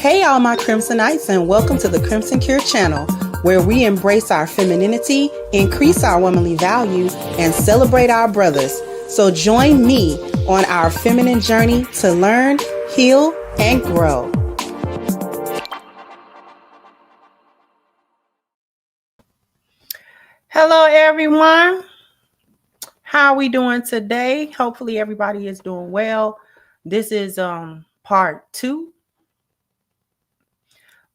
Hey, all my Crimsonites, and welcome to the Crimson Cure channel, where we embrace our femininity, increase our womanly value, and celebrate our brothers. So join me on our feminine journey to learn, heal, and grow. Hello, everyone. How are we doing today? Hopefully, everybody is doing well. This is part 2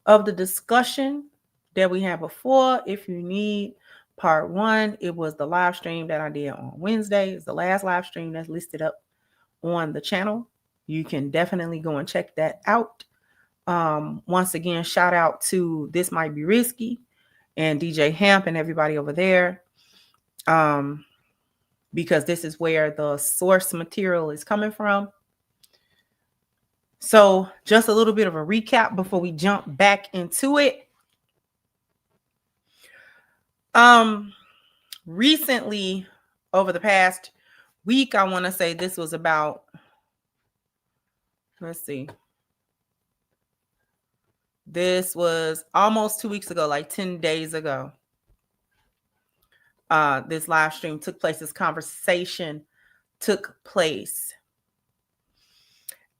of the discussion that we had before. If you need part 1, it was the live stream that I did on Wednesday. It's the last live stream that's listed up on the channel. You can definitely go and check that out. Once again, shout out to This Might Be Risky and DJ Hemp and everybody over there. Because this is where the source material is coming from. So just a little bit of a recap before we jump back into it. Recently, over the past week, I want to say this was about, let's see. This was almost 2 weeks ago, like 10 days ago. This live stream took place, this conversation took place.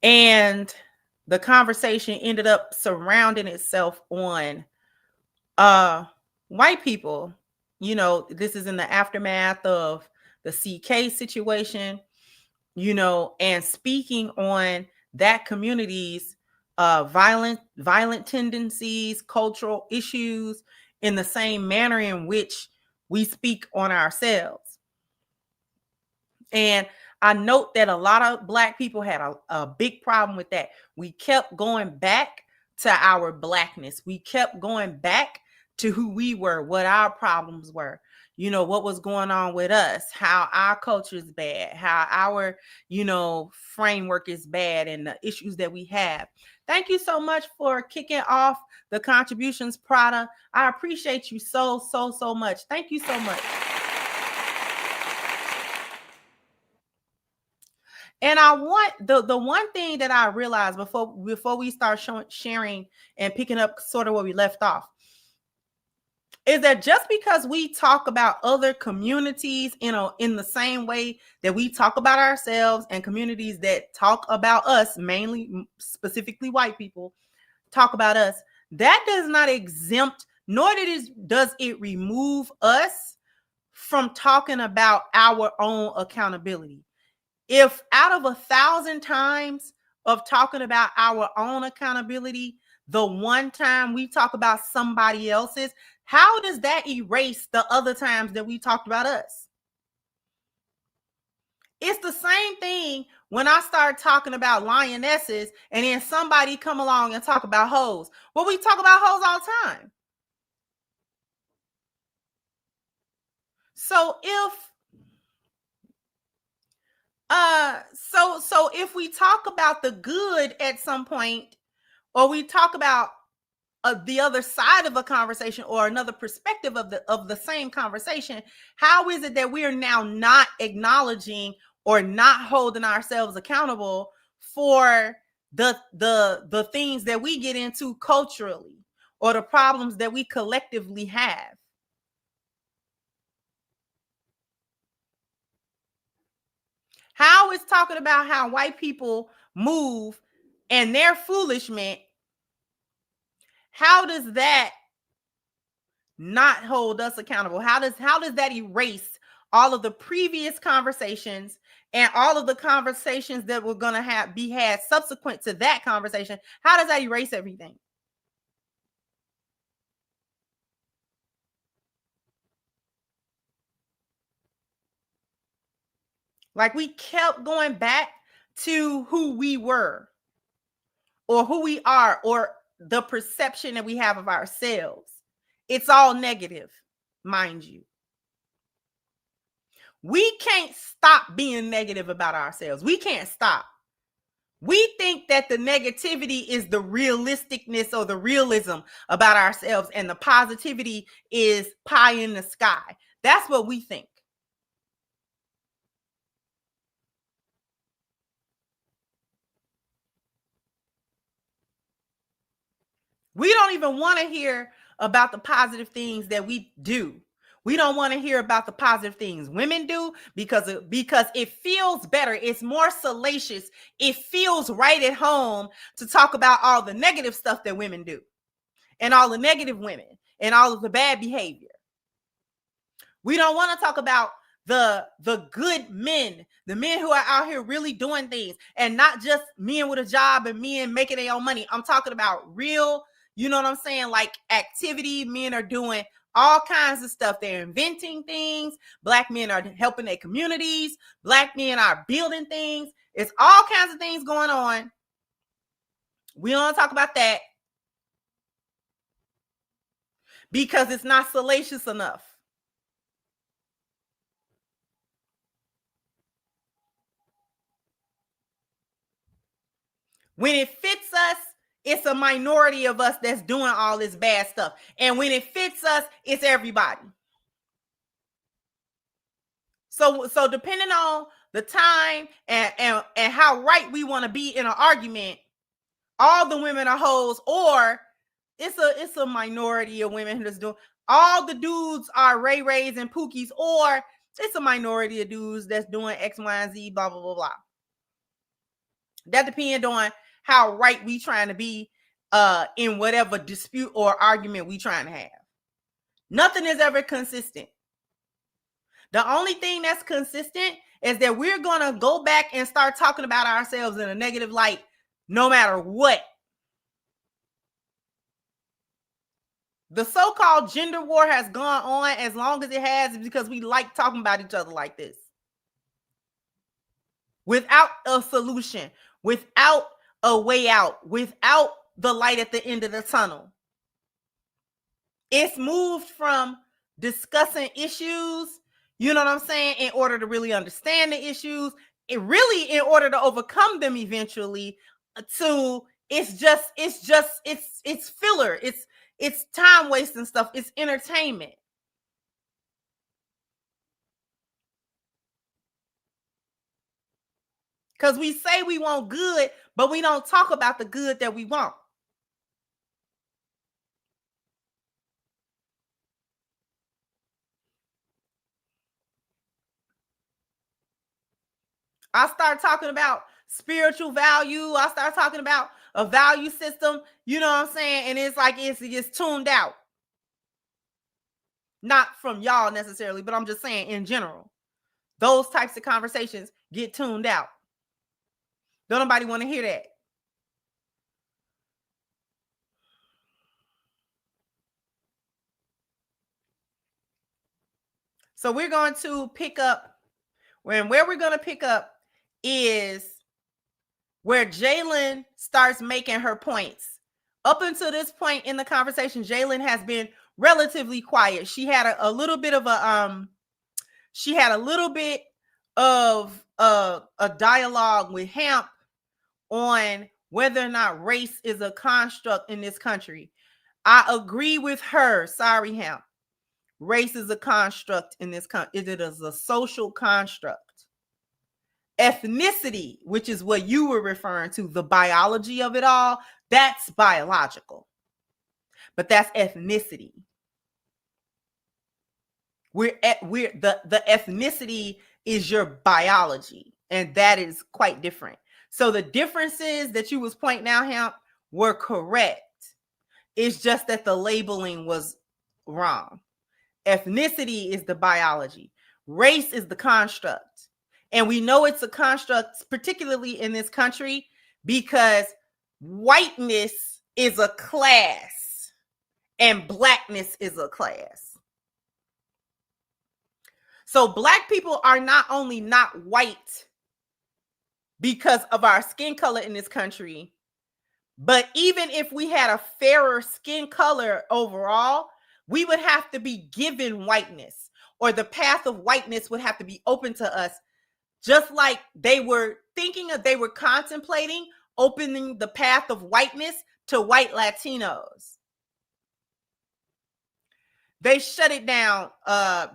And the conversation ended up surrounding itself on white people. You know, this is in the aftermath of the CK situation, you know, and speaking on that community's violent tendencies, cultural issues in the same manner in which we speak on ourselves. And I note that a lot of Black people had a big problem with that. We kept going back to our Blackness. We kept going back to who we were, what our problems were, you know, what was going on with us, how our culture is bad, how our, you know, framework is bad, and the issues that we have. Thank you so much for kicking off the contributions, Prada. I appreciate you so much. Thank you so much. And I want the one thing that I realized before we start sharing and picking up sort of where we left off is that just because we talk about other communities, you know, in the same way that we talk about ourselves, and communities that talk about us, mainly specifically white people, talk about us, that does not exempt, nor does it remove us from talking about our own accountability. If out of 1,000 times of talking about our own accountability, the one time we talk about somebody else's, how does that erase the other times that we talked about us? It's the same thing when I start talking about lionesses and then somebody come along and talk about hoes. Well, we talk about hoes all the time. So if we talk about the good at some point, or we talk about the other side of a conversation or another perspective of the same conversation, how is it that we are now not acknowledging or not holding ourselves accountable for the things that we get into culturally, or the problems that we collectively have? How is talking about how white people move and their foolishness, how does that not hold us accountable? How does that erase all of the previous conversations and all of the conversations that we're going to be had subsequent to that conversation? How does that erase everything? Like, we kept going back to who we were, or who we are, or the perception that we have of ourselves. It's all negative, mind you. We can't stop being negative about ourselves. We can't stop. We think that the negativity is the realisticness or the realism about ourselves, and the positivity is pie in the sky. That's what we think. We don't even want to hear about the positive things that we do. We don't want to hear about the positive things women do because it feels better. It's more salacious. It feels right at home to talk about all the negative stuff that women do and all the negative women and all of the bad behavior. We don't want to talk about the good men, the men who are out here really doing things, and not just men with a job and men making their own money. I'm talking about real, you know what I'm saying, like activity. Men are doing all kinds of stuff. They're inventing things. Black men are helping their communities. Black men are building things. It's all kinds of things going on. We don't talk about that because it's not salacious enough. When it fits us, it's a minority of us that's doing all this bad stuff. And when it fits us, it's everybody. So depending on the time and how right we want to be in an argument, all the women are hoes, or it's a minority of women that's doing, all the dudes are Ray Rays and Pookies, or it's a minority of dudes that's doing X, Y, and Z, blah, blah, blah, blah. That depends on how right we trying to be in whatever dispute or argument we trying to have. Nothing is ever consistent. The only thing that's consistent is that we're going to go back and start talking about ourselves in a negative light no matter what. The so-called gender war has gone on as long as it has because we like talking about each other like this. Without a solution, without a way out, without the light at the end of the tunnel. It's moved from discussing issues, you know what I'm saying, in order to really understand the issues, it really in order to overcome them eventually, to it's filler, it's time wasting stuff, it's entertainment. Because we say we want good, but we don't talk about the good that we want. I start talking about spiritual value. I start talking about a value system, you know what I'm saying? And it's like it's tuned out. Not from y'all necessarily, but I'm just saying in general. Those types of conversations get tuned out. Don't nobody want to hear that. So we're going to pick up, where we're going to pick up is where Jalen starts making her points. Up until this point in the conversation, Jalen has been relatively quiet. She had a little bit of a dialogue with Hemp on whether or not race is a construct in this country. I agree with her. Sorry, Hemp. Race is a construct in this country. It is a social construct. Ethnicity, which is what you were referring to, the biology of it all, that's biological. But that's ethnicity. The ethnicity is your biology, and that is quite different. So the differences that you was pointing out, Hemp, were correct. It's just that the labeling was wrong. Ethnicity is the biology. Race is the construct. And we know it's a construct, particularly in this country, because whiteness is a class and blackness is a class. So black people are not only not white because of our skin color in this country, but even if we had a fairer skin color overall, we would have to be given whiteness, or the path of whiteness would have to be open to us, just like they were contemplating opening the path of whiteness to white Latinos. They shut it down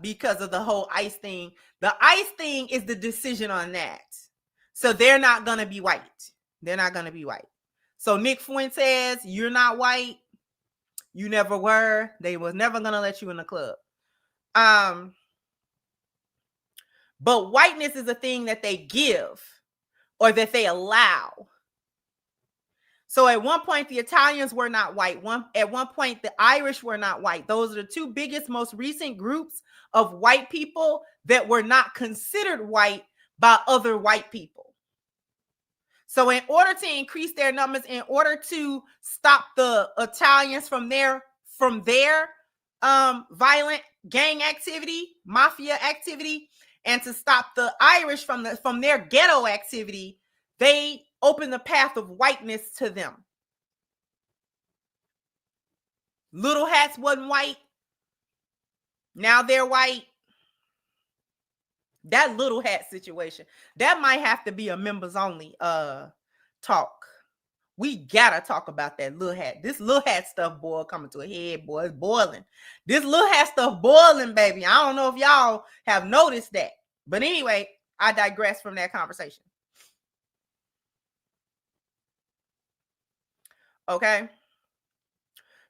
because of the whole ICE thing. The ICE thing is the decision on that. So they're not going to be white. They're not going to be white. So Nick Fuentes, you're not white. You never were. They was never gonna let you in the club. But whiteness is a thing that they give or that they allow. So at one point, the Italians were not white. At one point, the Irish were not white. Those are the two biggest, most recent groups of white people that were not considered white by other white people. So in order to increase their numbers, in order to stop the Italians from their violent gang activity, mafia activity, and to stop the Irish from their ghetto activity, they opened the path of whiteness to them. Little Hats wasn't white. Now they're white. That Little Hat situation, that might have to be a members only talk. We gotta talk about that Little Hat. This Little Hat stuff, boy, coming to a head, boy. It's boiling. This Little Hat stuff boiling, baby. I don't know if y'all have noticed that. But anyway, I digress from that conversation. Okay.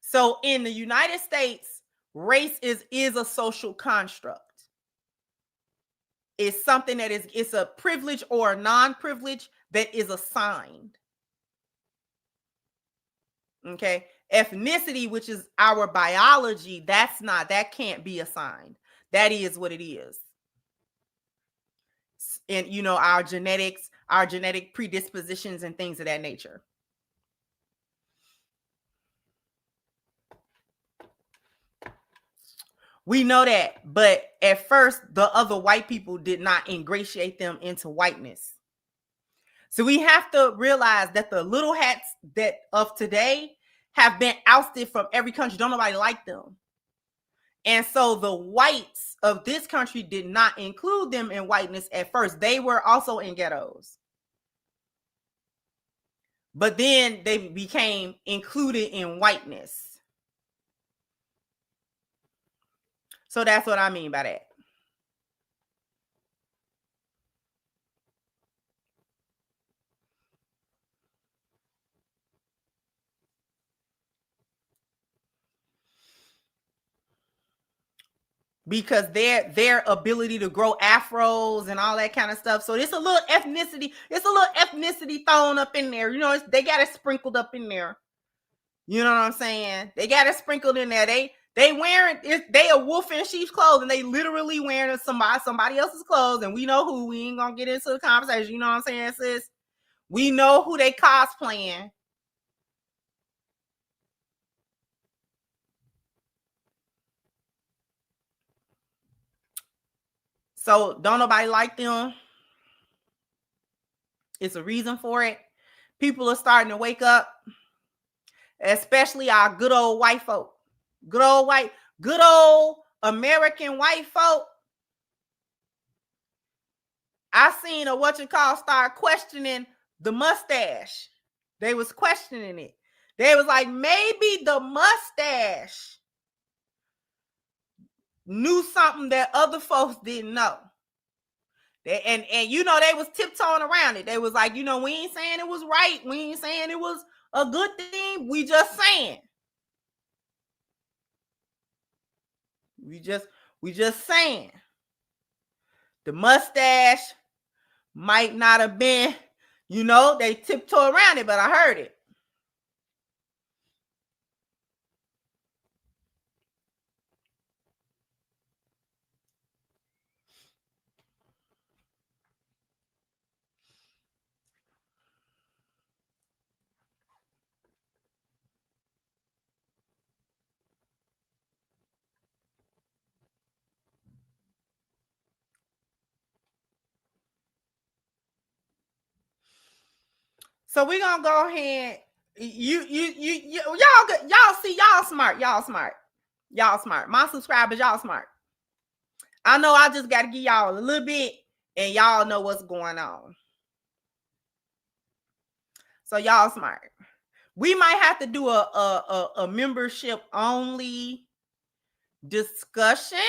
So in the United States, race is a social construct. It's something that it's a privilege or a non-privilege that is assigned. Okay. Ethnicity, which is our biology, that can't be assigned. That is what it is. And our genetics, our genetic predispositions and things of that nature. We know that, but at first, the other white people did not ingratiate them into whiteness. So we have to realize that the Little Hats that of today have been ousted from every country. Don't nobody like them. And so the whites of this country did not include them in whiteness at first. They were also in ghettos. But then they became included in whiteness. So that's what I mean by that. Because their ability to grow afros and all that kind of stuff. So it's a little ethnicity. It's a little ethnicity thrown up in there. They got it sprinkled up in there. You know what I'm saying? They got it sprinkled in there. They wearing it. They a wolf in sheep's clothing. They literally wearing somebody else's clothes, and we know who. We ain't gonna get into the conversation. You know what I'm saying, sis? We know who they cosplaying. So don't nobody like them. It's a reason for it. People are starting to wake up, especially our good old white folk. Good old American white folk. I seen a start questioning the mustache. They was questioning it. They was like, maybe the mustache knew something that other folks didn't know. And they was tiptoeing around it. They was like, we ain't saying it was right. We ain't saying it was a good thing. We just saying. We just saying. The mustache might not have been, they tiptoe around it, but I heard it. So we're gonna go ahead. Y'all see, y'all smart. My subscribers, y'all smart. I know I just gotta give y'all a little bit, and y'all know what's going on. So y'all smart. We might have to do a membership only discussion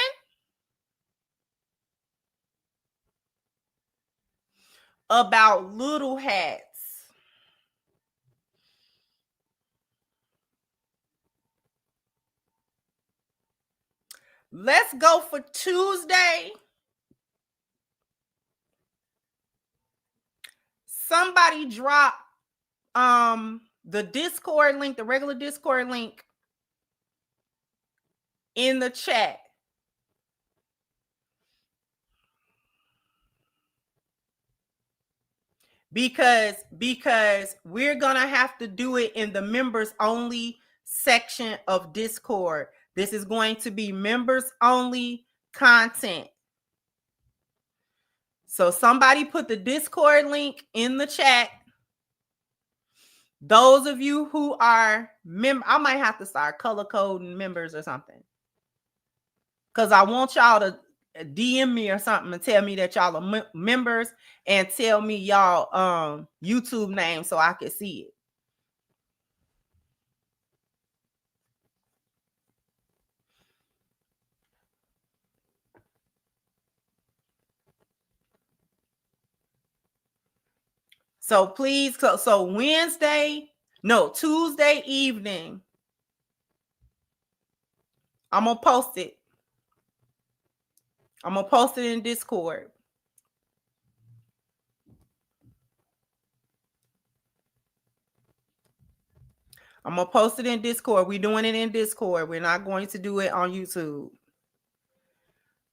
about Little Hats. Let's go for Tuesday. Somebody drop the Discord link, the regular Discord link in the chat. Because we're gonna have to do it in the members only section of Discord. This is going to be members only content. So somebody put the Discord link in the chat. Those of you who are I might have to start color coding members or something, because I want y'all to DM me or something and tell me that y'all are members, and tell me y'all YouTube name so I can see it. So please, so Tuesday evening, I'm gonna post it. I'm gonna post it in Discord. I'm gonna post it in Discord. We're doing it in Discord. We're not going to do it on YouTube.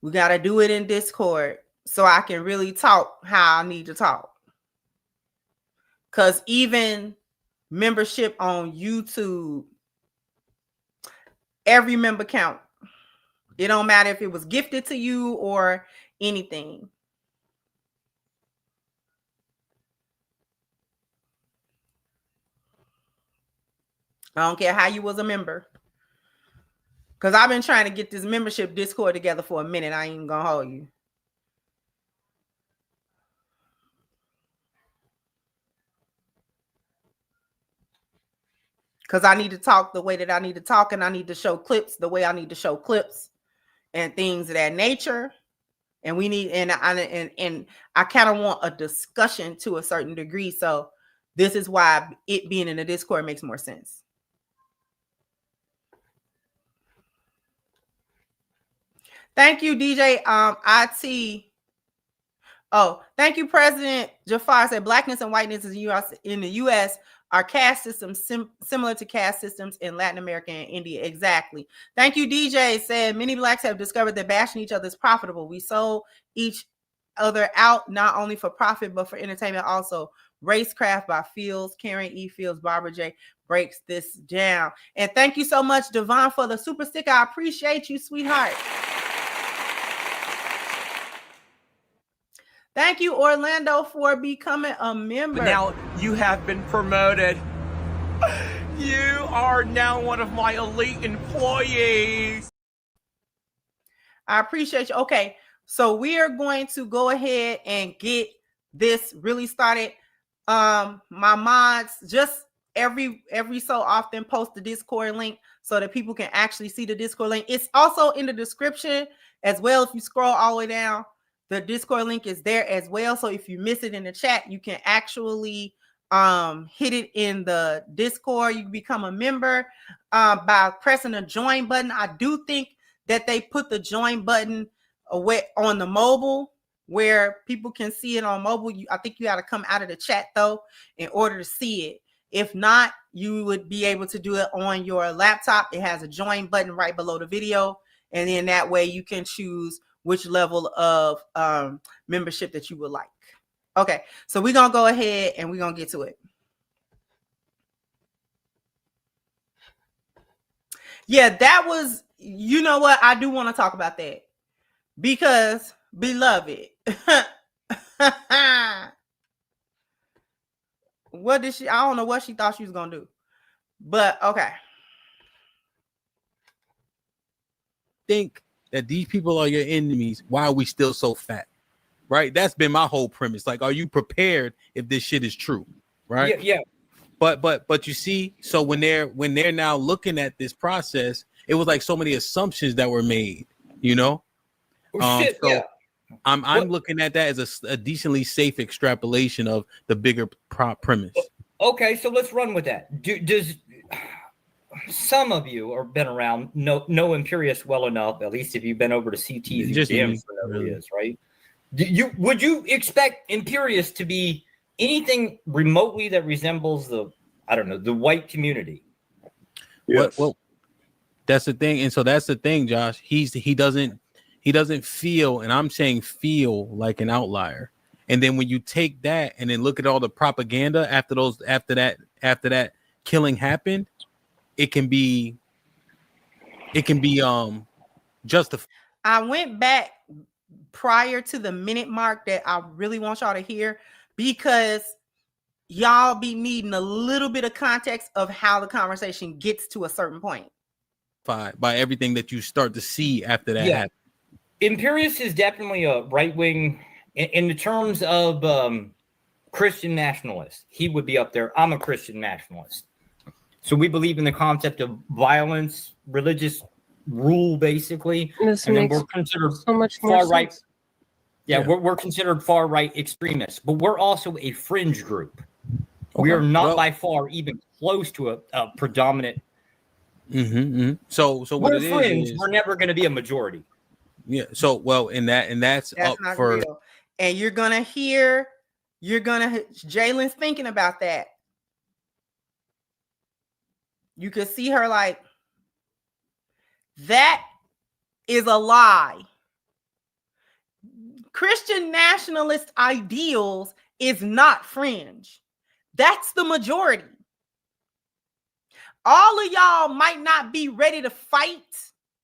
We got to do it in Discord so I can really talk how I need to talk. Because even membership on YouTube, every member count. It don't matter if it was gifted to you or anything. I don't care how you was a member. Because I've been trying to get this membership Discord together for a minute. I ain't even gonna hold you. Because I need to talk the way that I need to talk, and I need to show clips the way I need to show clips and things of that nature. And we need, and I kind of want a discussion to a certain degree. So this is why it being in the Discord makes more sense. Thank you, DJ IT. Oh, thank you, President Jafar said blackness and whiteness in the U.S. are caste systems similar to caste systems in Latin America and India. Exactly. Thank you, DJ said many blacks have discovered that bashing each other is profitable. We sold each other out not only for profit but for entertainment also. Racecraft by Fields, Karen E. Fields, Barbara J. breaks this down. And thank you so much, Devon, for the super sticker. I appreciate you, sweetheart. Thank you, Orlando, for becoming a member. Now you have been promoted. You are now one of my elite employees. I appreciate you. Okay, so we are going to go ahead and get this really started. My mods just every so often post the Discord link so that people can actually see the Discord link. It's also in the description as well. If you scroll all the way down, the Discord link is there as well. So if you miss it in the chat, you can actually hit it in the Discord. You can become a member by pressing the join button. I do think that they put the join button away on the mobile where people can see it on mobile. I think you got to come out of the chat though in order to see it. If not, you would be able to do it on your laptop. It has a join button right below the video. And then that way you can choose which level of membership that you would like. Okay, so we're going to go ahead and we're going to get to it. Yeah, that was, you know what? I do want to talk about that because, beloved, what did she, I don't know what she thought she was going to do, but okay. Think that these people are your enemies. Why are we still so fat? Right? That's been my whole premise. Like, are you prepared if this shit is true? Right? Yeah. But you see, so when they're now looking at this process, it was like so many assumptions that were made, you know? I'm looking at that as a decently safe extrapolation of the bigger premise. Okay, so let's run with that. some of you are been around, know Imperius well enough, at least if you've been over to CT's museums, really is, right? Would you expect Imperius to be anything remotely that resembles the white community? Yes. Well, that's the thing, and so that's the thing, Josh. He doesn't feel, and I'm saying feel like an outlier. And then when you take that and then look at all the propaganda after that killing happened, it can be justified. I went back prior to the minute mark that I really want y'all to hear, because y'all be needing a little bit of context of how the conversation gets to a certain point. By everything that you start to see after that happened. Imperius is definitely a right-wing in the terms of Christian nationalist. He would be up there. I'm a Christian nationalist. So we believe in the concept of violence, religious rule, basically. And then we're considered so much more far right. We're considered far right extremists, but we're also a fringe group. Okay. We are not by far even close to a predominant. So what we're it fringe, is, we're never going to be a majority. Yeah. So that's up not for real. And you're gonna Jalen's thinking about that. You could see her like, that is a lie. Christian nationalist ideals is not fringe. That's the majority. All of y'all might not be ready to fight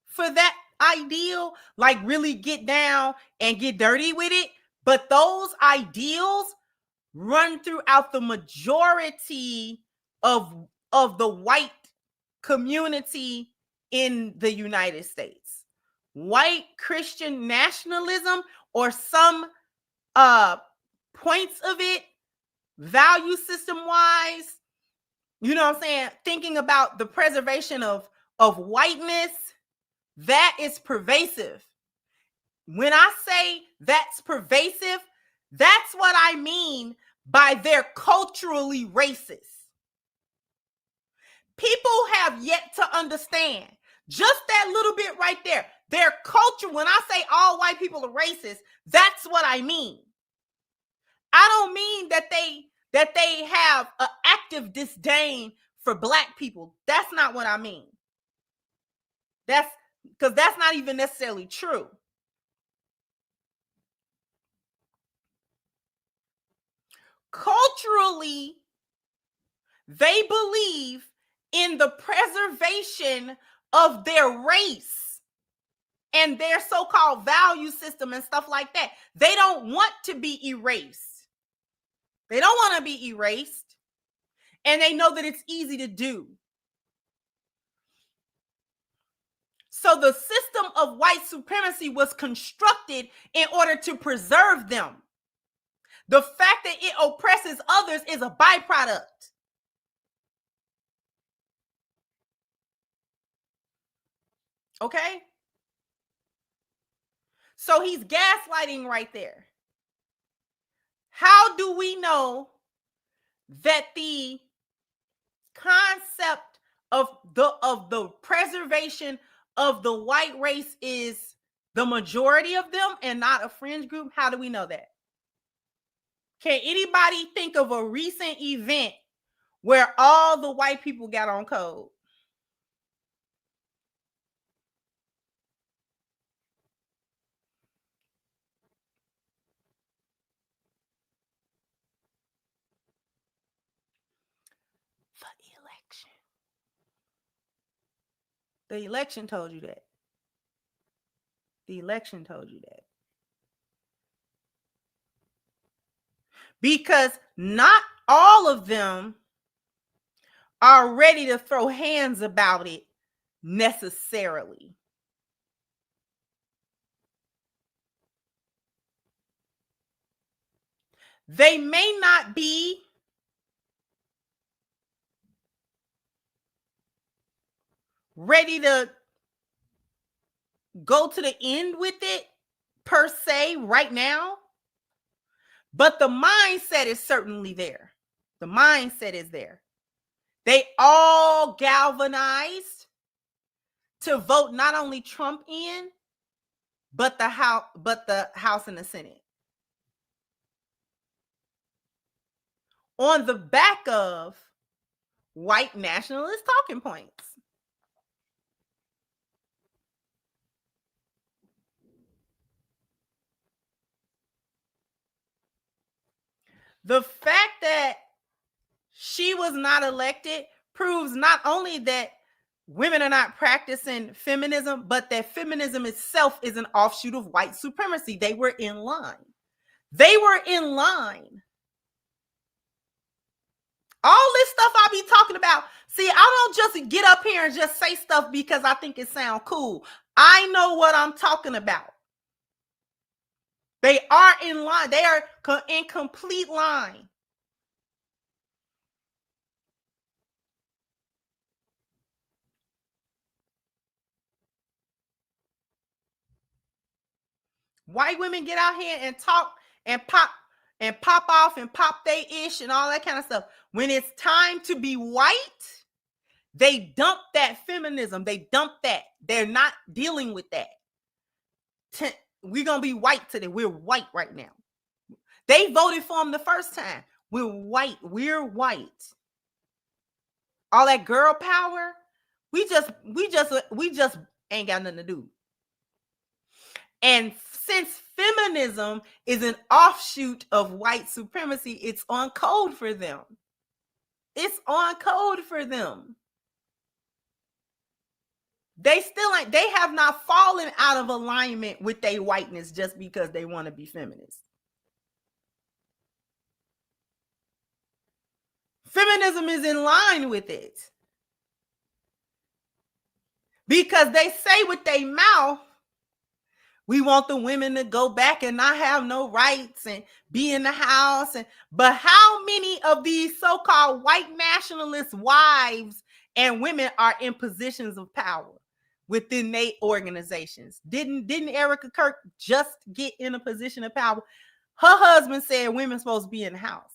for that ideal, like really get down and get dirty with it, but those ideals run throughout the majority of the white community in the United States. White Christian nationalism, or some points of it, value system wise, you know what I'm saying, thinking about the preservation of whiteness, that is pervasive. When I say that's pervasive, that's what I mean by they're culturally racist. People have yet to understand just that little bit right there. Their culture, when I say all white people are racist, that's what I mean. I don't mean that they have an active disdain for black people. That's not what I mean. That's because that's not even necessarily true. Culturally, they believe in the preservation of their race and their so-called value system and stuff like that. They don't want to be erased. They don't want to be erased. And they know that it's easy to do. So the system of white supremacy was constructed in order to preserve them. The fact that it oppresses others is a byproduct. Okay? So he's gaslighting right there. How do we know that the concept of the preservation of the white race is the majority of them and not a fringe group? How do we know that? Can anybody think of a recent event where all the white people got on code? The election told you that. The election told you that. Because not all of them are ready to throw hands about it necessarily. They may not be ready to go to the end with it per se right now, but the mindset is certainly there. The mindset is there They all galvanized to vote not only Trump in, but the House and the Senate. On the back of white nationalist talking points. The fact that she was not elected proves not only that women are not practicing feminism, but that feminism itself is an offshoot of white supremacy. They were in line. They were in line. All this stuff I be talking about. See, I don't just get up here and just say stuff because I think it sounds cool. I know what I'm talking about. They are in line. They are in complete line. White women get out here and talk and pop off and pop they ish and all that kind of stuff. When it's time to be white, they dump that feminism. They dump that. They're not dealing with that. We're going to be white today. We're white right now. They voted for him the first time. We're white. We're white. All that girl power, we just ain't got nothing to do. And since feminism is an offshoot of white supremacy, it's on code for them. It's on code for them. They have not fallen out of alignment with their whiteness just because they want to be feminists. Feminism is in line with it. Because they say with their mouth, we want the women to go back and not have no rights and be in the house. But how many of these so-called white nationalist wives and women are in positions of power within their organizations? Didn't Erica Kirk just get in a position of power? Her husband said women's supposed to be in the house.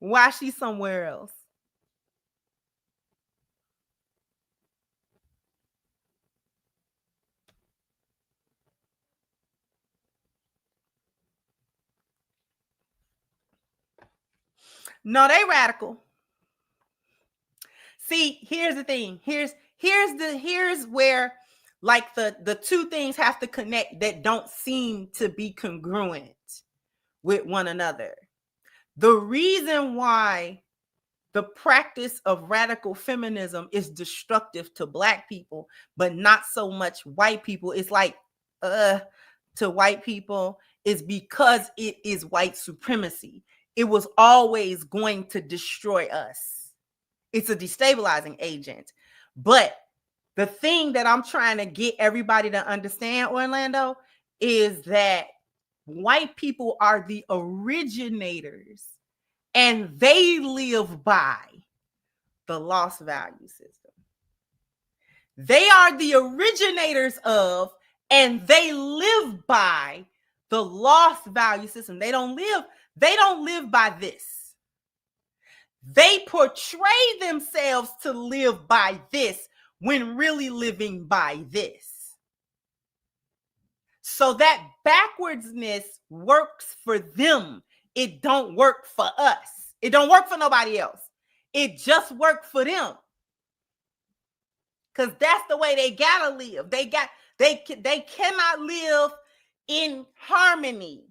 Why she somewhere else? No, they radical. See, here's the thing. Here's where like the two things have to connect that don't seem to be congruent with one another. The reason why the practice of radical feminism is destructive to Black people, but not so much white people, it's like to white people, is because it is white supremacy. It was always going to destroy us. It's a destabilizing agent. But the thing that I'm trying to get everybody to understand, Orlando, is that white people are the originators and they live by the lost value system. They are the originators of and they live by the lost value system. They don't live by this. They portray themselves to live by this when really living by this. So that backwardsness works for them. It don't work for us. It don't work for nobody else. It just worked for them. Because that's the way they gotta live. They cannot live in harmony.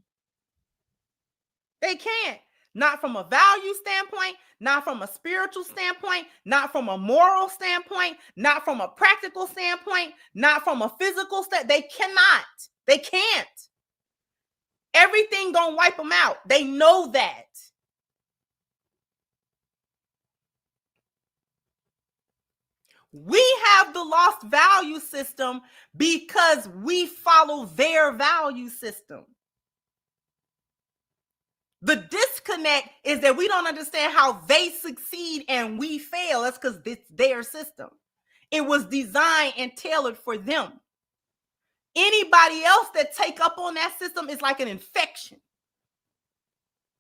They can't. Not from a value standpoint, not from a spiritual standpoint, not from a moral standpoint, not from a practical standpoint, not from a physical standpoint. They cannot. They can't. Everything gonna wipe them out. They know that. We have the lost value system because we follow their value system. The disconnect is that we don't understand how they succeed and we fail. That's because it's their system. It was designed and tailored for them. anybody else that take up on that system is like an infection.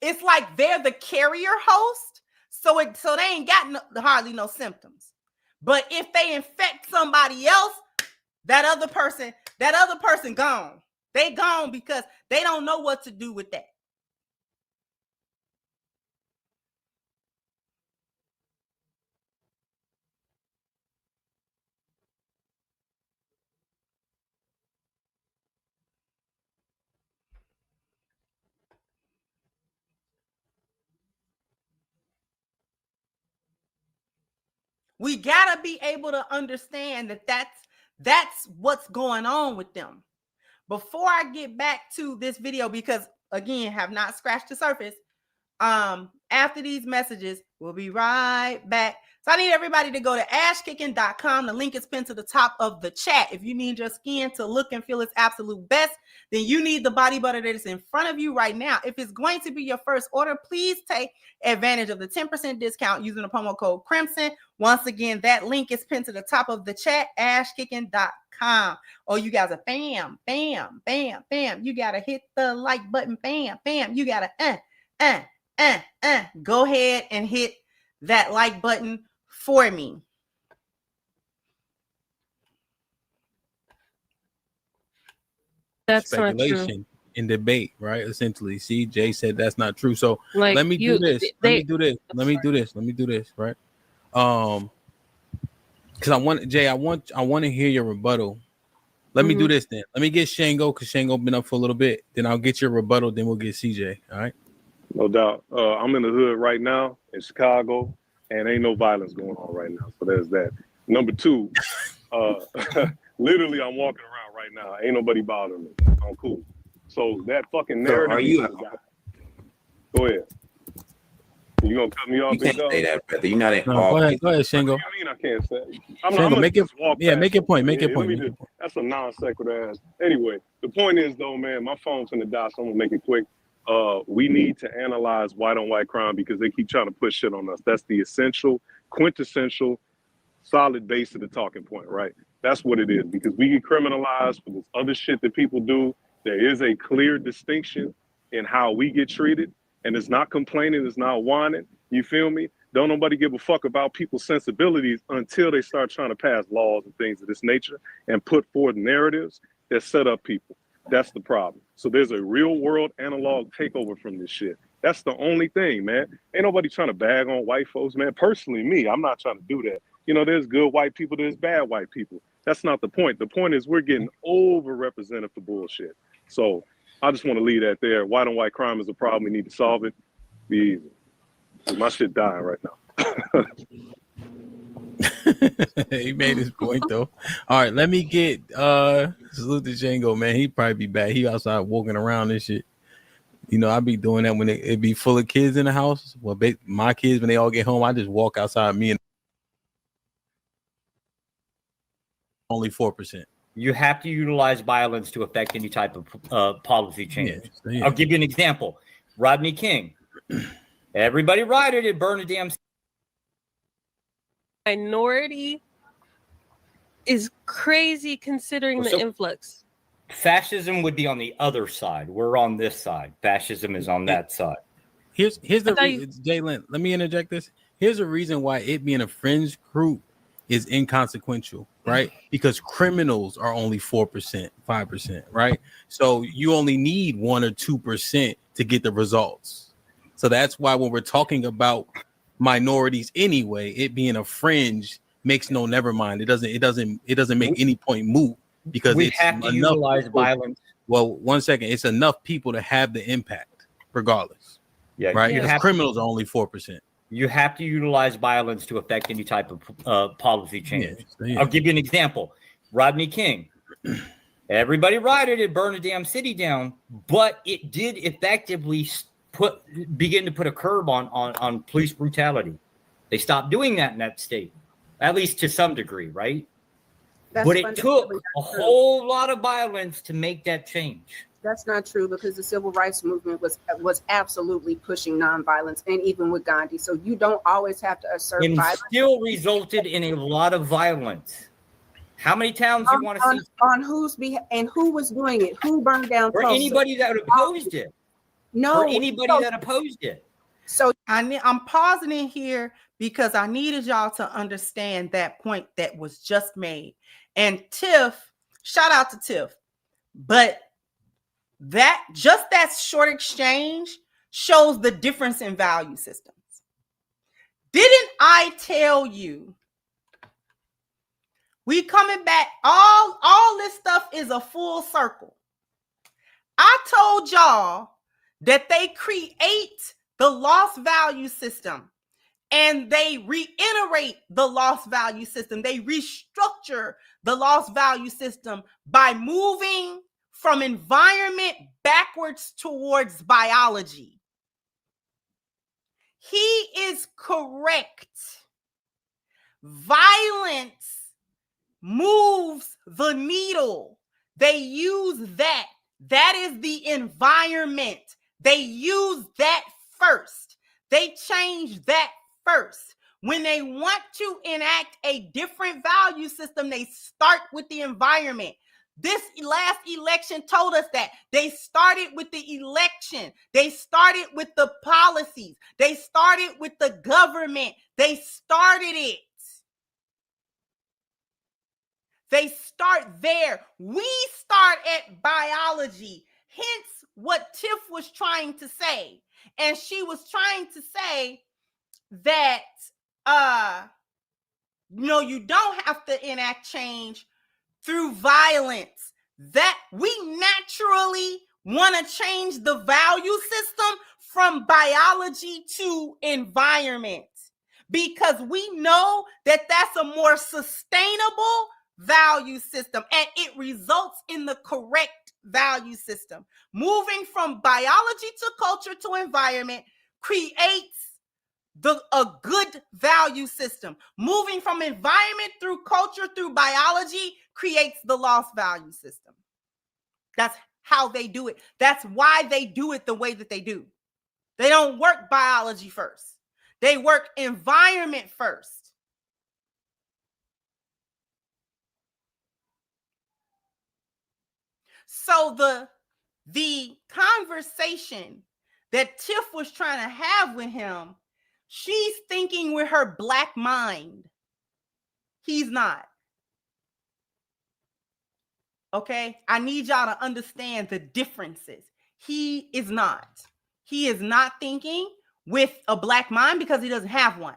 It's like they're the carrier host, so they ain't got hardly no symptoms. But if they infect somebody else, that other person gone. They gone because they don't know what to do with that. We gotta be able to understand that that's what's going on with them. Before I get back to this video, because again, have not scratched the surface. After these messages, we'll be right back. So I need everybody to go to ashkicking.com. The link is pinned to the top of the chat. If you need your skin to look and feel its absolute best, then you need the body butter that is in front of you right now. If it's going to be your first order, please take advantage of the 10% discount using the promo code Crimson. Once again, that link is pinned to the top of the chat, ashkicking.com. Oh, you guys are bam, bam, bam, bam. You got to hit the like button, bam, bam. You got to go ahead and hit that like button for me. That's speculation not true. In debate, right? Essentially, see, Jay said that's not true. So like let me do this. Let me do this. Right? Because I want Jay. I want to hear your rebuttal. Let me do this then. Let me get Shango because Shango been up for a little bit. Then I'll get your rebuttal. Then we'll get CJ. All right. No doubt. I'm in the hood right now in Chicago, and ain't no violence going on right now. So there's that. Number two, literally, I'm walking around right now. Ain't nobody bothering me. I'm cool. So that fucking narrative. Are you? Go ahead. You gonna cut me off? You can't say that, brother. You're not in. Go ahead, Shango. What do you mean I can't say? Shango, make it. Yeah, make your point. Make your point. That's a non sequitur ass. Anyway, the point is though, man, my phone's gonna die, so I'm gonna make it quick. We need to analyze white on white crime because they keep trying to push shit on us. That's the essential, quintessential, solid base of the talking point, right? That's what it is, because we get criminalized for this other shit that people do. There is a clear distinction in how we get treated, and it's not complaining, it's not whining. You feel me? Don't nobody give a fuck about people's sensibilities until they start trying to pass laws and things of this nature and put forth narratives that set up people. That's the problem. So there's a real world analog takeover from this shit. That's the only thing, man. Ain't nobody trying to bag on white folks, man. Personally, me, I'm not trying to do that. You know, there's good white people, there's bad white people. That's not the point. The point is we're getting overrepresented for bullshit. So I just want to leave that there. White on white crime is a problem. We need to solve it. Be easy. My shit dying right now. He made his point though. All right, let me get salute to Django, man. He probably be back. He outside walking around and shit. You know, I be doing that when it be full of kids in the house. Well, my kids, when they all get home, I just walk outside. Me and only 4%. You have to utilize violence to affect any type of policy change. Yeah. I'll give you an example. Rodney King. Everybody rioted and burned a damn. Minority is crazy considering the influx. Fascism would be on the other side. We're on this side. Fascism is on that side. Here's the reason, Jalen. Let me interject this. Here's the reason why it being a fringe group is inconsequential, right? Because criminals are only 4%, 5%, right? So you only need 1 or 2% to get the results. So that's why when we're talking about minorities anyway, it being a fringe makes no never mind. It doesn't make any point moot because we it's have to utilize violence. Well, 1 second, it's enough people to have the impact regardless. Yeah, right. Because criminals are only 4%. You have to utilize violence to affect any type of policy change. Yeah. I'll give you an example. Rodney King. Everybody rioted and burned a damn city down, but it did effectively begin to put a curb on police brutality. They stopped doing that in that state, at least to some degree, right? But it took a whole lot of violence to make that change. That's not true because the civil rights movement was absolutely pushing nonviolence, and even with Gandhi. So you don't always have to assert violence. Still resulted in a lot of violence. How many towns you want to see? On whose behalf and who was doing it? Who burned down Or Tulsa? anybody that opposed it? No, or anybody that opposed it. So I'm pausing in here because I needed y'all to understand that point that was just made. And Tiff, shout out to Tiff, but that short exchange shows the difference in value systems. Didn't I tell you? We coming back. All this stuff is a full circle. I told y'all that they create the lost value system and they reiterate the lost value system. They restructure the lost value system by moving from environment backwards towards biology. He is correct. Violence moves the needle. They use that. That is the environment. They use that first. They change that first. When they want to enact a different value system, they start with the environment. This last election told us that. They started with the election. They started with the policies. They started with the government. They started it. They start there. We start at biology. Hence what Tiff was trying to say. And she was trying to say that, you don't have to enact change through violence. That we naturally want to change the value system from biology to environment because we know that that's a more sustainable value system and it results in the correct value system. Moving from biology to culture to environment creates a good value system. Moving from environment through culture through biology creates the lost value system. That's how they do it. That's why they do it the way that they do. They don't work biology first. They work environment first. So the conversation that Tiff was trying to have with him, she's thinking with her black mind. He's not. Okay? I need y'all to understand the differences. He is not. He is not thinking with a black mind because he doesn't have one.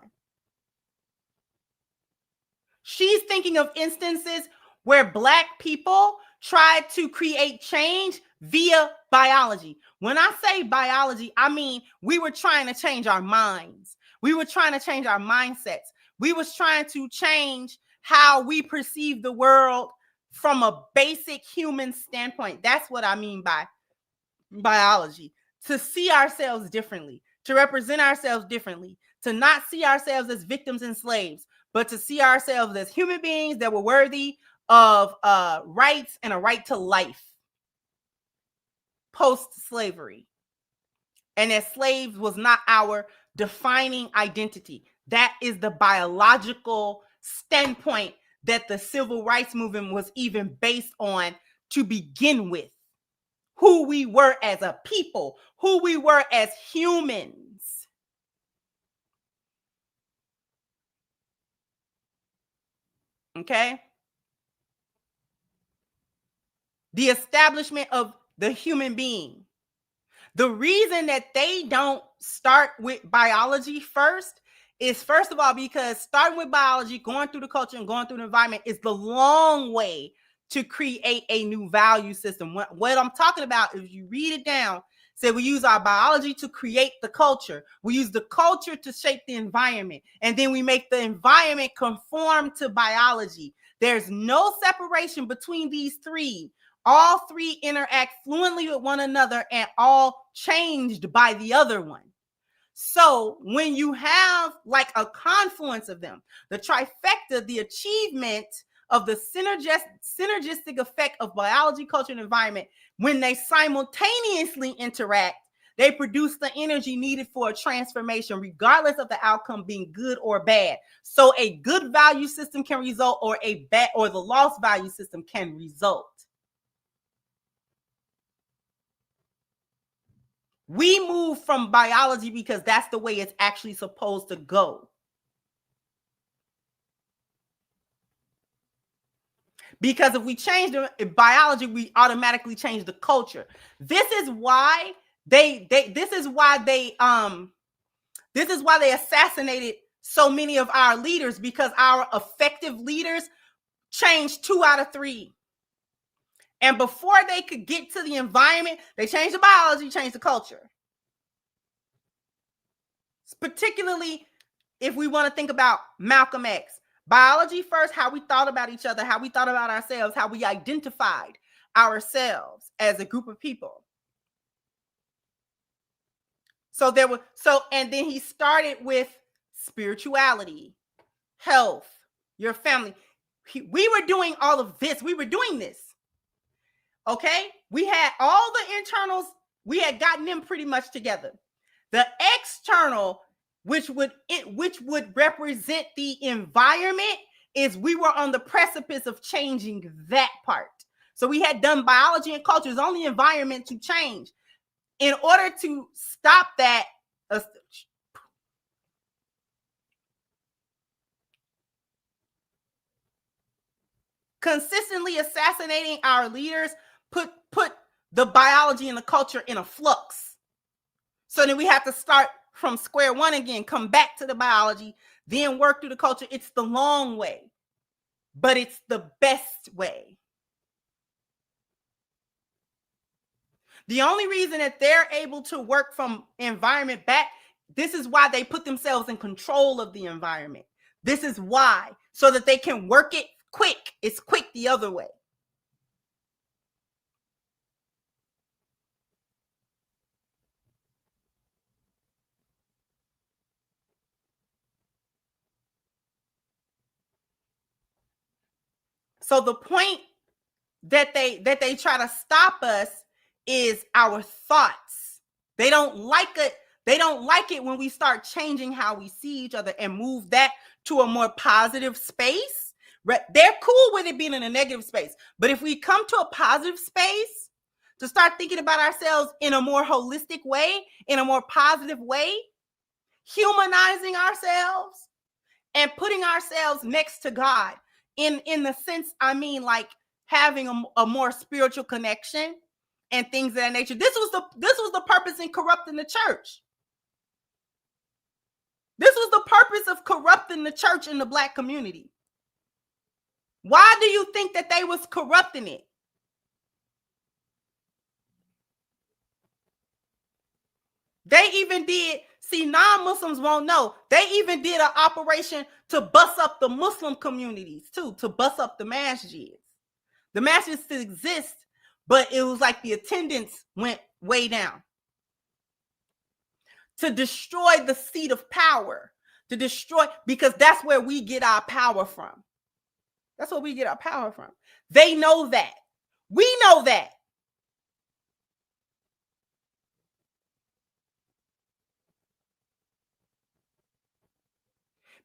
She's thinking of instances where black people tried to create change via biology. When I say biology, I mean we were trying to change our minds. We were trying to change our mindsets. We was trying to change how we perceive the world from a basic human standpoint. That's what I mean by biology. To see ourselves differently, to represent ourselves differently, to not see ourselves as victims and slaves, but to see ourselves as human beings that were worthy of rights and a right to life post-slavery. And that slaves was not our defining identity. That is the biological standpoint that the civil rights movement was even based on to begin with. Who we were as a people, who we were as humans. Okay? The establishment of the human being. The reason that they don't start with biology first is, first of all, because starting with biology, going through the culture and going through the environment is the long way to create a new value system. What I'm talking about, if you read it down, say we use our biology to create the culture. We use the culture to shape the environment. And then we make the environment conform to biology. There's no separation between these three. All three interact fluently with one another and all changed by the other one. So when you have like a confluence of them, the trifecta, the achievement of the synergistic effect of biology, culture, and environment, when they simultaneously interact, They produce the energy needed for a transformation, regardless of the outcome being good or bad. So a good value system can result, or a bad, or the lost value system can result. We move from biology because that's the way it's actually supposed to go. Because if we change the biology, we automatically change the culture. This is why they assassinated so many of our leaders, because our effective leaders changed 2 out of 3. And before they could get to the environment, they changed the biology, changed the culture. Particularly if we want to think about Malcolm X. Biology first, how we thought about each other, how we thought about ourselves, how we identified ourselves as a group of people. And then he started with spirituality, health, your family. We were doing all of this. We were doing this. Okay? We had all the internals, we had gotten them pretty much together. The external, which would represent the environment, is we were on the precipice of changing that part. So we had done biology and culture. It's only environment to change. In order to stop that, consistently assassinating our leaders put the biology and the culture in a flux. So then we have to start from square one again, come back to the biology, then work through the culture. It's the long way, but it's the best way. The only reason that they're able to work from environment back, this is why they put themselves in control of the environment. This is why, so that they can work it quick. It's quick the other way. So the point that they try to stop us is our thoughts. They don't like it. They don't like it when we start changing how we see each other and move that to a more positive space. They're cool with it being in a negative space. But if we come to a positive space to start thinking about ourselves in a more holistic way, in a more positive way, humanizing ourselves and putting ourselves next to God in the sense, I mean, like having a more spiritual connection and things of that nature. This was the purpose in corrupting the church. This was the purpose of corrupting the church in the Black community. Why do you think that they was corrupting it? They even did, see, non-Muslims won't know, they even did an operation to bust up the Muslim communities too, to bust up the masjids. The masjids still exist, but it was like the attendance went way down. To destroy the seat of power, to destroy, because that's where we get our power from. That's where we get our power from. They know that. We know that.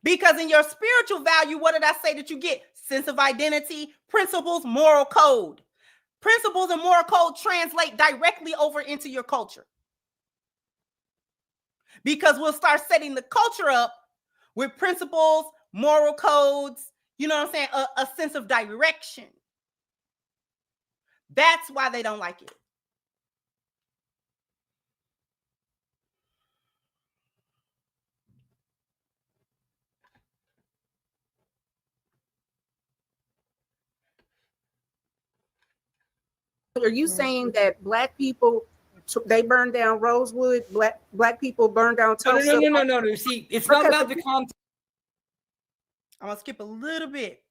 Because in your spiritual value, what did I say that you get? Sense of identity, principles, moral code. Principles and moral code translate directly over into your culture. Because we'll start setting the culture up with principles, moral codes, you know what I'm saying? A sense of direction. That's why they don't like it. Are you saying that Black people, they burned down Rosewood? Black people burned down Tulsa? No. See, it's not about the content. I'm going to skip a little bit.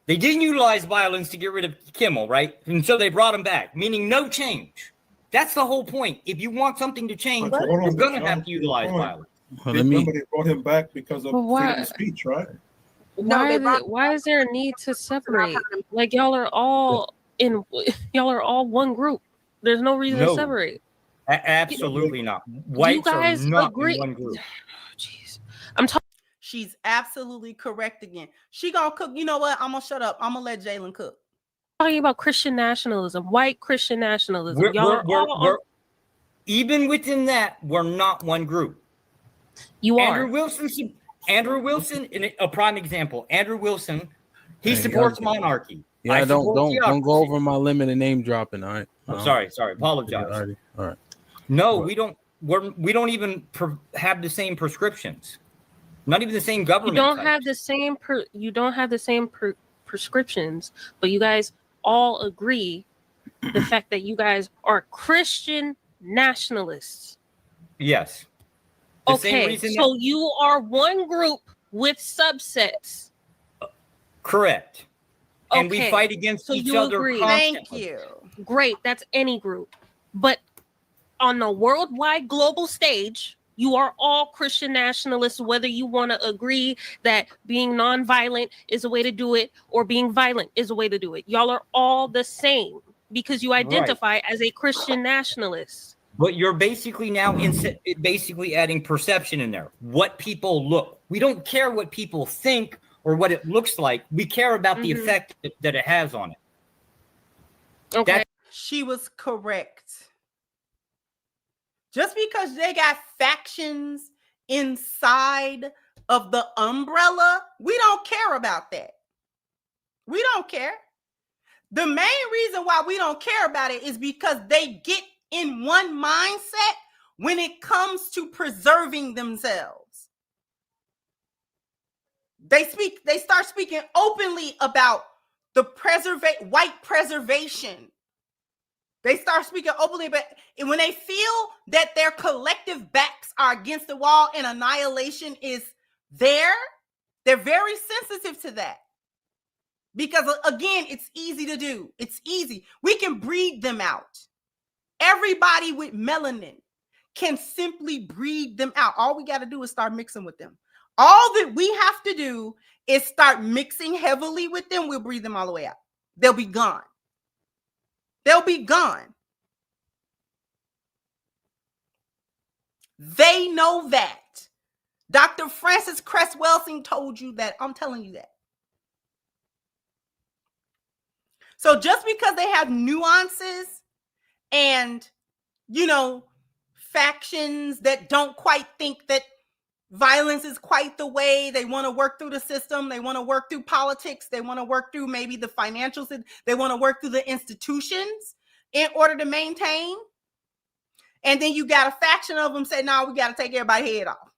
They didn't utilize violence to get rid of Kimmel, right? And so they brought him back, meaning no change. That's the whole point. If you want something to change, you're going to have to utilize violence. Remember, they brought him back because of freedom of speech, right? Why is there a need to separate? Like y'all are all one group. There's no reason to separate. Absolutely not. Whites are guys not agree- in one group. Jeez. I'm talking She's absolutely correct again. She gonna cook. You know what? I'm gonna shut up. I'm gonna let Jalen cook. about Christian nationalism, white Christian nationalism. We're even within that, we're not one group. You Andrew are. Wilson, in a prime example. Andrew Wilson, he Hey, supports y'all- monarchy. Yeah, don't theocracy. go over my limit of name dropping. All right. I'm sorry. Apologize. All right. No, we don't. We don't even have the same prescriptions. Not even the same government. You don't have the same. You don't have the same prescriptions, but you guys all agree the fact that you guys are Christian nationalists. Yes. Okay, so you are one group with subsets. Correct. And Okay, we fight against each you other agree. Thank constantly. you. Great, that's any group. But on the worldwide global stage, you are all Christian nationalists, whether you want to agree that being nonviolent is a way to do it or being violent is a way to do it. Y'all are all the same because you identify as a Christian nationalist. But you're basically now basically adding perception in there. What people look. We don't care what people think or what it looks like. We care about the effect that it has on it. Okay. She was correct. Just because they got factions inside of the umbrella, we don't care about that. We don't care. The main reason why we don't care about it is because they get in one mindset when it comes to preserving themselves. They start speaking openly about the white preservation. They start speaking openly, but when they feel that their collective backs are against the wall and annihilation is there, they're very sensitive to that. Because again, it's easy to do. It's easy. We can breed them out. Everybody with melanin can simply breed them out. All we got to do is start mixing with them. All that we have to do is start mixing heavily with them. We'll breed them all the way out. They'll be gone. They'll be gone. They know that. Dr. Francis Cress Welsing told you that. I'm telling you that. So just because they have nuances and, factions that don't quite think that violence is quite the way, they want to work through the system, they want to work through politics, they want to work through maybe the financial, they want to work through the institutions in order to maintain. And then you got a faction of them say, no, we got to take everybody's head off.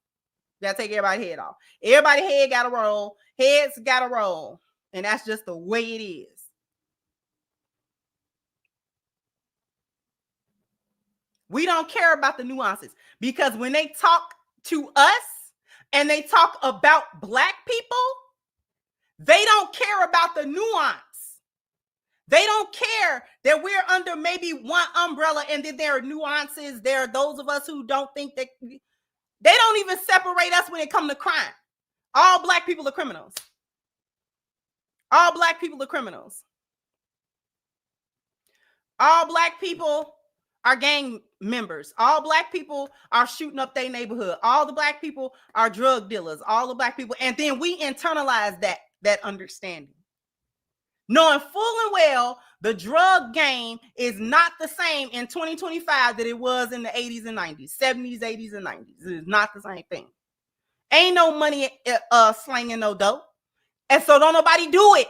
We got to take everybody's head off. Everybody's head got to roll. Heads got to roll. And that's just the way it is. We don't care about the nuances because when they talk to us and they talk about Black people, they don't care about the nuance. They don't care that we're under maybe one umbrella and then there are nuances. There are those of us who don't think that they don't even separate us when it comes to crime. All Black people are criminals. All Black people are criminals. All Black people are gang members. All Black people are shooting up their neighborhood. All the Black people are drug dealers. All the Black people. And then we internalize that understanding. Knowing full and well the drug game is not the same in 2025 that it was in the 80s and 90s, 70s, 80s, and 90s. It is not the same thing. Ain't no money slanging no dope. And so don't nobody do it.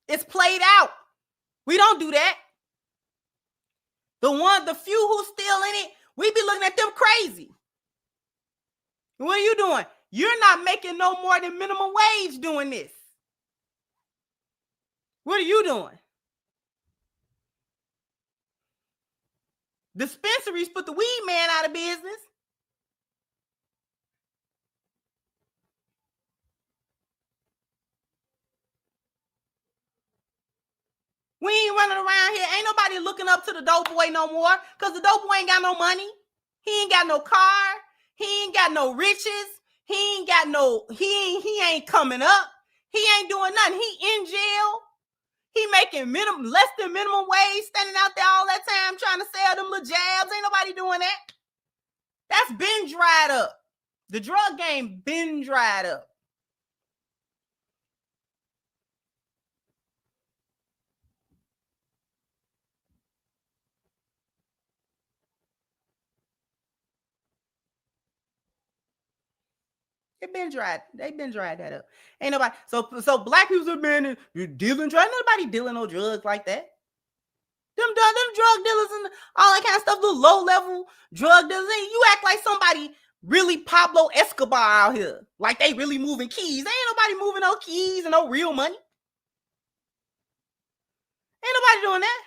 It's played out. We don't do that. The few who's still in it, we be looking at them crazy. What are you doing? You're not making no more than minimum wage doing this. What are you doing? Dispensaries put the weed man out of business. We ain't running around here. Ain't nobody looking up to the dope boy no more because the dope boy ain't got no money. He ain't got no car. He ain't got no riches. He ain't coming up. He ain't doing nothing. He in jail. He making less than minimum wage, standing out there all that time trying to sell them little jabs. Ain't nobody doing that. That's been dried up. The drug game been dried up. They've been dried that up. Ain't nobody. So black people have been dealing drugs. Nobody dealing no drugs like that. Them drug dealers and all that kind of stuff, the low level drug dealers. You act like somebody really Pablo Escobar out here, like they really moving keys. Ain't nobody moving no keys and no real money. Ain't nobody doing that.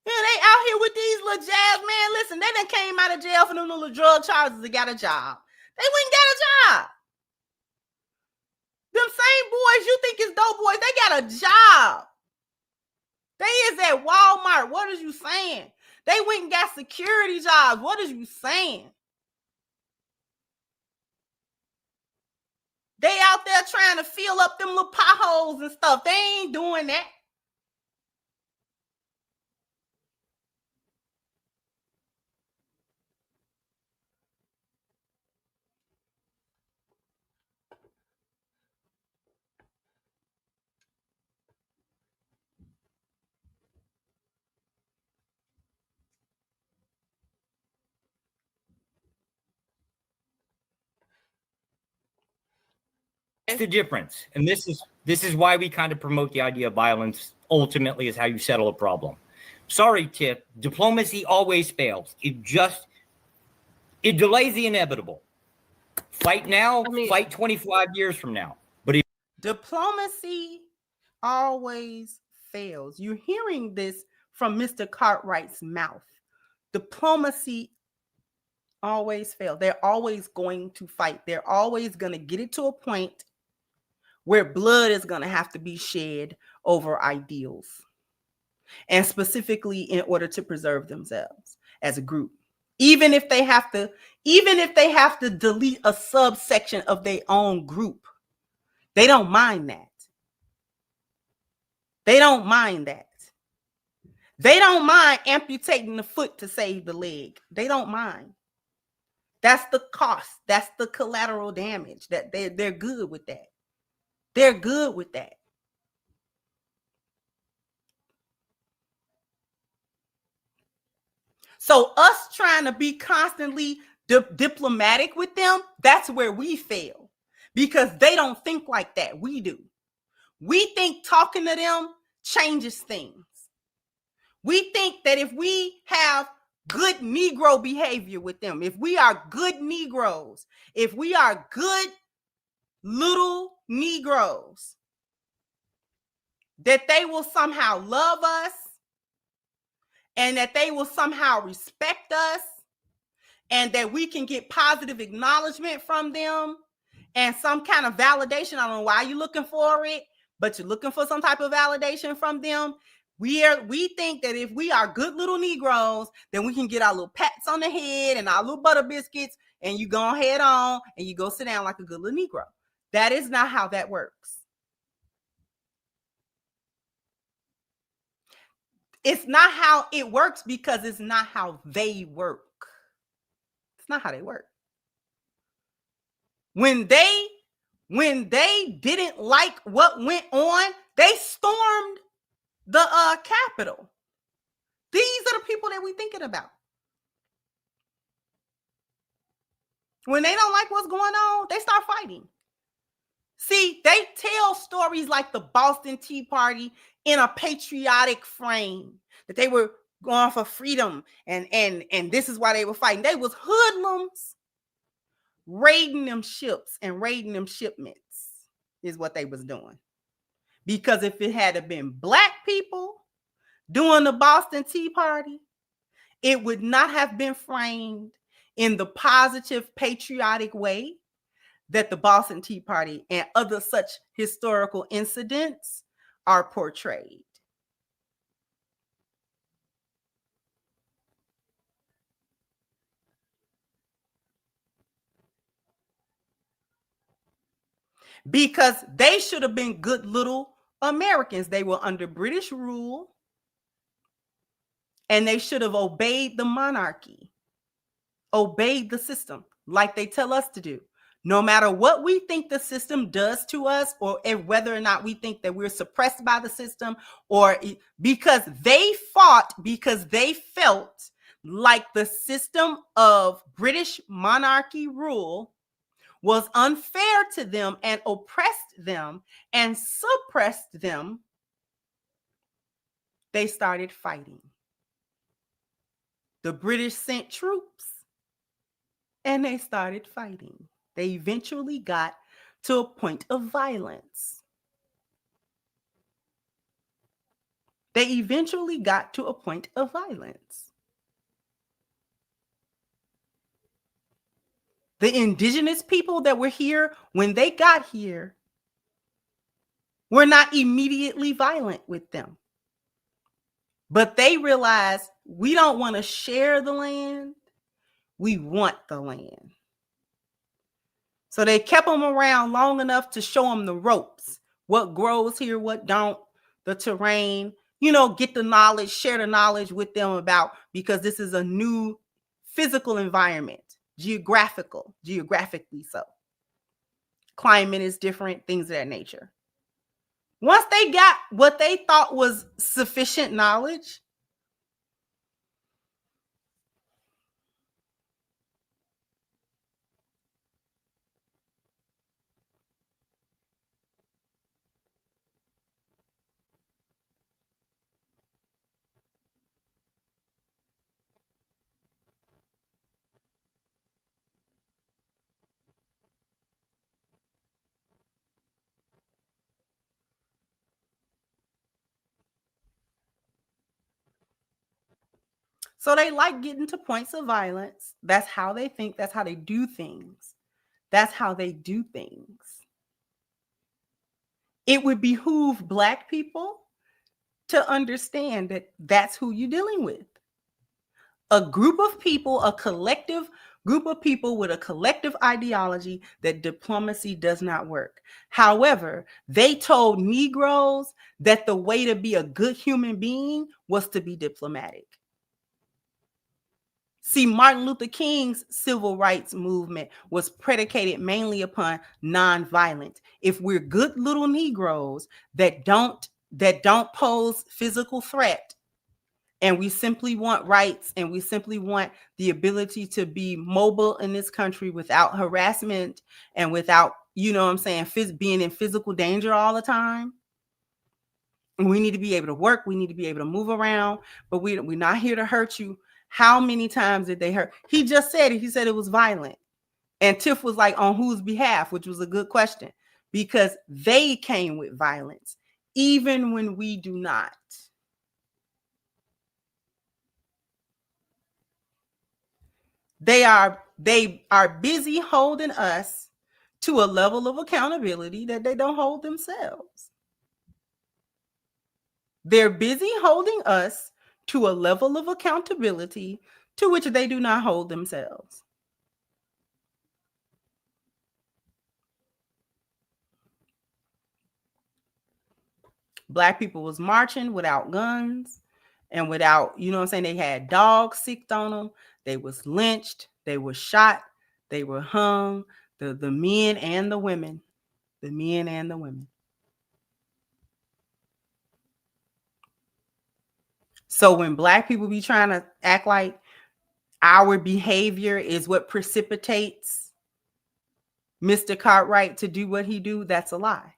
Yeah, they out here with these little jabs, man. Listen, they done came out of jail for them little drug charges and got a job. They went and got a job. Them same boys you think is dope boys, they got a job. They is at Walmart. What is you saying? They went and got security jobs. What is you saying? They out there trying to fill up them little potholes and stuff. They ain't doing that. That's the difference. And this is why we kind of promote the idea of violence ultimately is how you settle a problem. Sorry, Tiff, diplomacy always fails. It delays the inevitable. Fight now, fight 25 years from now. But diplomacy always fails. You're hearing this from Mr. Cartwright's mouth. Diplomacy always fails. They're always going to fight. They're always going to get it to a point where blood is going to have to be shed over ideals, and specifically in order to preserve themselves as a group. Even if they have to delete a subsection of their own group, they don't mind that. They don't mind that. They don't mind amputating the foot to save the leg. They don't mind. That's the cost. That's the collateral damage. That they're good with that. They're good with that. So us trying to be constantly diplomatic with them, that's where we fail, because they don't think like that. We do. We think talking to them changes things. We think that if we have good Negro behavior with them, if we are good Negroes, if we are good little Negroes, that they will somehow love us and that they will somehow respect us and that we can get positive acknowledgement from them and some kind of validation. I don't know why you're looking for it, but you're looking for some type of validation from them. We think that if we are good little Negroes, then we can get our little pats on the head and our little butter biscuits, and you go head on and you go sit down like a good little Negro. That is not how that works. It's not how it works because it's not how they work. It's not how they work. When they didn't like what went on, they stormed the Capitol. These are the people that we're thinking about. When they don't like what's going on, they start fighting. See, they tell stories like the Boston Tea Party in a patriotic frame, that they were going for freedom and this is why they were fighting. They was hoodlums raiding them ships and raiding them shipments is what they was doing. Because if it had been black people doing the Boston Tea Party, it would not have been framed in the positive patriotic way that the Boston Tea Party and other such historical incidents are portrayed. Because they should have been good little Americans. They were under British rule, and they should have obeyed the monarchy, obeyed the system like they tell us to do. No matter what we think the system does to us, or whether or not we think that we're suppressed by the system, or because they fought, because they felt like the system of British monarchy rule was unfair to them and oppressed them and suppressed them, they started fighting. The British sent troops and they started fighting. They eventually got to a point of violence. They eventually got to a point of violence. The indigenous people that were here, when they got here, were not immediately violent with them. But they realized, we don't want to share the land. We want the land. So they kept them around long enough to show them the ropes, what grows here, what don't, the terrain, get the knowledge, share the knowledge with them about, because this is a new physical environment, geographically so. Climate is different, things of that nature. Once they got what they thought was sufficient knowledge, so they like getting to points of violence. That's how they think. That's how they do things. That's how they do things. It would behoove Black people to understand that that's who you're dealing with. A group of people, a collective group of people with a collective ideology that diplomacy does not work. However, they told Negroes that the way to be a good human being was to be diplomatic. See, Martin Luther King's civil rights movement was predicated mainly upon nonviolence. If we're good little Negroes that don't pose physical threat, and we simply want rights, and we simply want the ability to be mobile in this country without harassment and without, being in physical danger all the time. We need to be able to work. We need to be able to move around, but we're not here to hurt you. How many times did they hurt? He just said it. He said it was violent. And Tiff was like, on whose behalf, which was a good question, because they came with violence, even when we do not. They are busy holding us to a level of accountability that they don't hold themselves. They're busy holding us to a level of accountability to which they do not hold themselves. Black people was marching without guns and without, they had dogs sicked on them. They was lynched. They were shot. They were hung. The men and the women. The men and the women. So when Black people be trying to act like our behavior is what precipitates Mr. Cartwright to do what he do, that's a lie.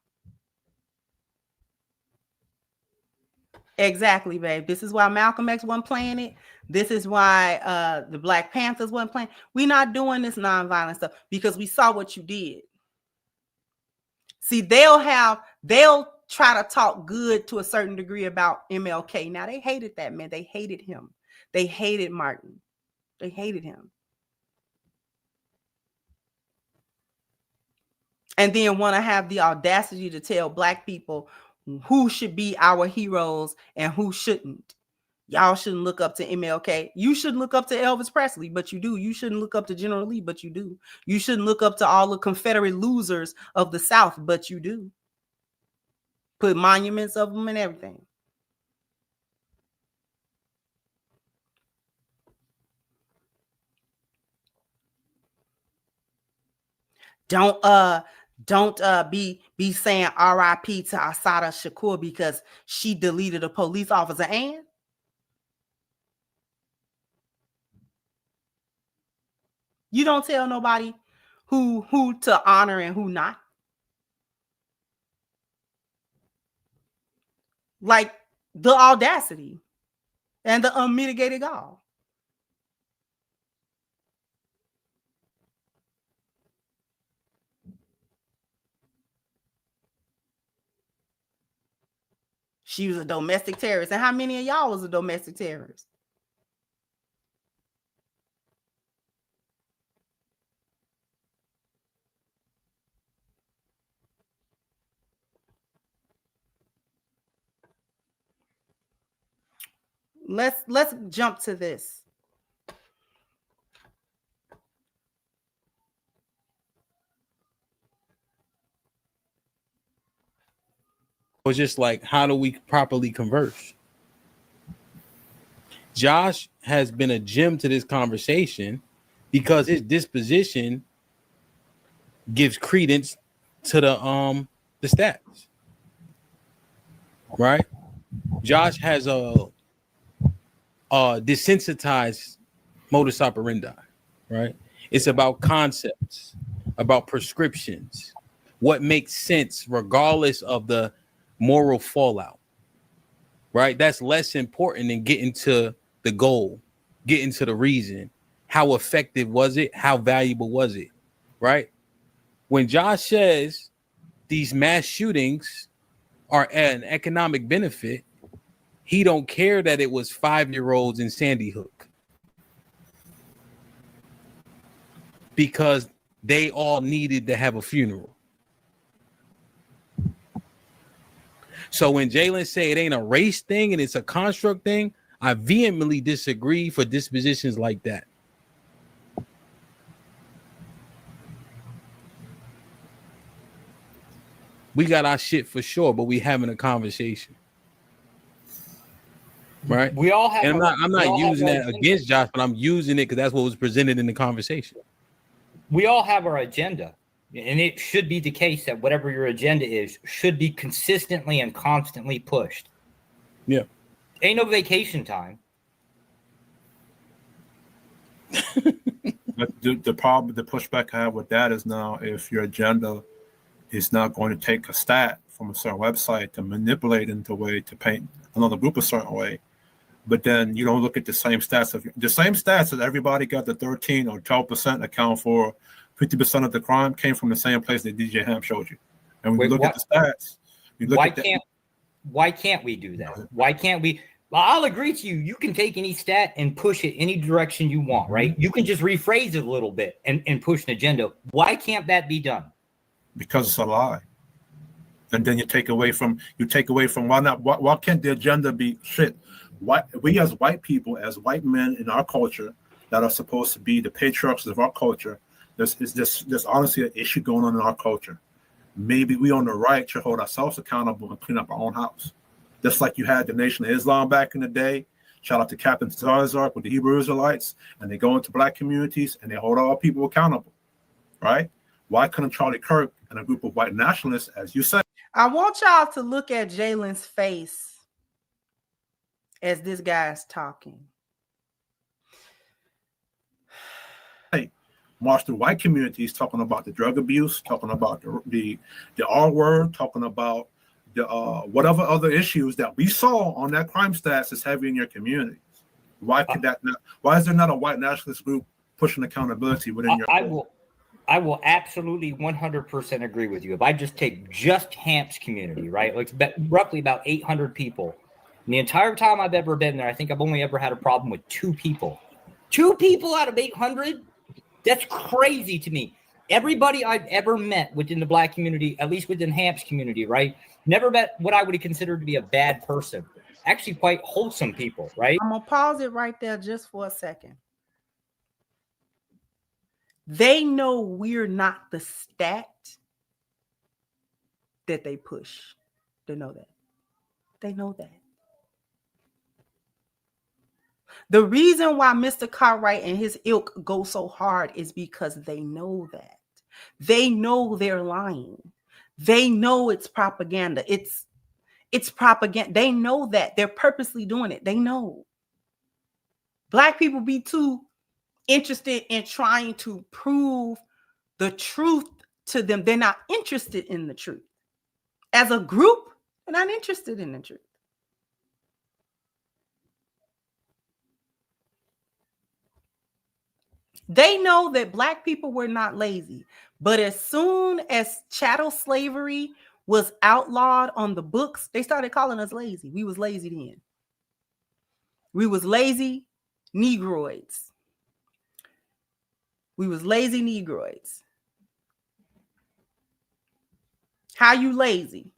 Exactly, babe. This is why Malcolm X wasn't playing it. This is why the Black Panthers wasn't playing. We're not doing this nonviolent stuff because we saw what you did. See, they'll try to talk good to a certain degree about MLK. Now, they hated that man. They hated him. They hated Martin. They hated him. And then want to have the audacity to tell Black people who should be our heroes and who shouldn't. Y'all shouldn't look up to MLK. You shouldn't look up to Elvis Presley, but you do. You shouldn't look up to General Lee, but you do. You shouldn't look up to all the Confederate losers of the South, but you do. Put monuments of them and everything. Don't be saying RIP to Asada Shakur because she deleted a police officer. And you don't tell nobody who to honor and who not. Like the audacity and the unmitigated gall. She was a domestic terrorist. And how many of y'all was a domestic terrorist? Let's jump to this. It's just like, how do we properly converse? Josh has been a gem to this conversation because his disposition gives credence to the stats. Right? Josh has a desensitized modus operandi, right? It's about concepts, about prescriptions, what makes sense regardless of the moral fallout, right? That's less important than getting to the goal, getting to the reason. How effective was it? How valuable was it, right? When Josh says these mass shootings are an economic benefit, he don't care that it was 5-year-olds in Sandy Hook because they all needed to have a funeral. So when Jalen say it ain't a race thing and it's a construct thing, I vehemently disagree for dispositions like that. We got our shit for sure, but we having a conversation. Right. We all have. And I'm not using that against Josh, but I'm using it because that's what was presented in the conversation. We all have our agenda, and it should be the case that whatever your agenda is should be consistently and constantly pushed. Yeah. Ain't no vacation time. But the problem, the pushback I have with that is now if your agenda is not going to take a stat from a certain website to manipulate into a way to paint another group a certain way, but then you don't look at the same stats that everybody got the 13 or 12% account for 50% of the crime came from the same place that DJ Ham showed you. And when you look at the stats, you look why can't we do that? Why can't we? Well, I'll agree to you. You can take any stat and push it any direction you want, right? You can just rephrase it a little bit and push an agenda. Why can't that be done? Because it's a lie. And then you take away from why can't the agenda be shit? Why we as white people, as white men in our culture that are supposed to be the patriarchs of our culture, there's honestly an issue going on in our culture. Maybe we on the right should hold ourselves accountable and clean up our own house. Just like you had the Nation of Islam back in the day. Shout out to Captain Zarzak with the Hebrew Israelites, and they go into black communities and they hold all people accountable, right? Why couldn't Charlie Kirk and a group of white nationalists, as you said? I want y'all to look at Jalen's face as this guy's talking. Hey, march through white communities talking about the drug abuse, talking about the R word, talking about the whatever other issues that we saw on that crime stats is heavy in your communities. Why could that not? Why is there not a white nationalist group pushing accountability within your? I will absolutely 100% agree with you. If I just take just Hamp's community, right? Like roughly about 800 people. And the entire time I've ever been there, I think I've only ever had a problem with 2 people. 2 people out of 800? That's crazy to me. Everybody I've ever met within the black community, at least within Hamp's community, right? Never met what I would consider to be a bad person. Actually quite wholesome people, right? I'm going to pause it right there just for a second. They know we're not the stat that they push. They know that. They know that. The reason why Mr. Cartwright and his ilk go so hard is because they know that. They know they're lying. They know it's propaganda. It's propaganda. They know that. They're purposely doing it. They know. Black people be too interested in trying to prove the truth to them. They're not interested in the truth. As a group, they're not interested in the truth. They know that Black people were not lazy, but as soon as chattel slavery was outlawed on the books, they started calling us lazy. We was lazy then. We was lazy Negroids. We was lazy Negroids. How you lazy?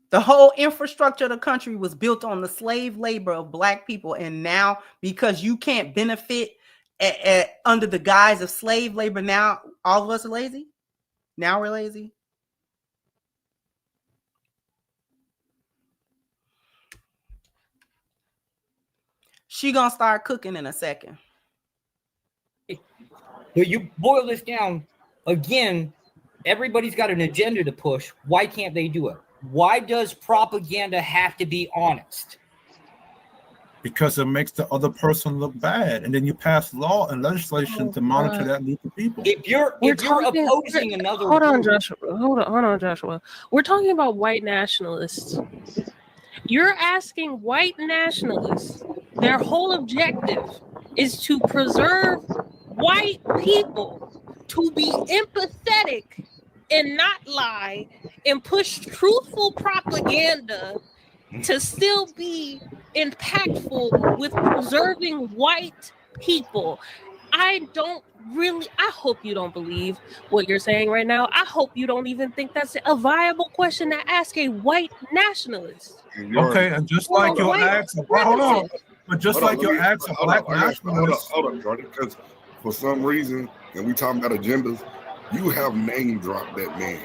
The whole infrastructure of the country was built on the slave labor of Black people. And now, because you can't benefit under the guise of slave labor, now all of us are lazy. Now we're lazy. She gonna start cooking in a second. When you boil this down, again, everybody's got an agenda to push. Why can't they do it? Why does propaganda have to be honest? Because it makes the other person look bad, and then you pass law and legislation to monitor that group of people. If you're opposing another, hold on, Joshua. We're talking about white nationalists. You're asking white nationalists. Their whole objective is to preserve white people, to be empathetic and not lie, and push truthful propaganda to still be impactful with preserving white people. I hope you don't believe what you're saying right now. I hope you don't even think that's a viable question to ask a white nationalist. Okay, and just like your ask, hold on. But just like your ask a Black nationalist. Hold on, Jordan, because for some reason, and we talking about agendas, you have name dropped that man.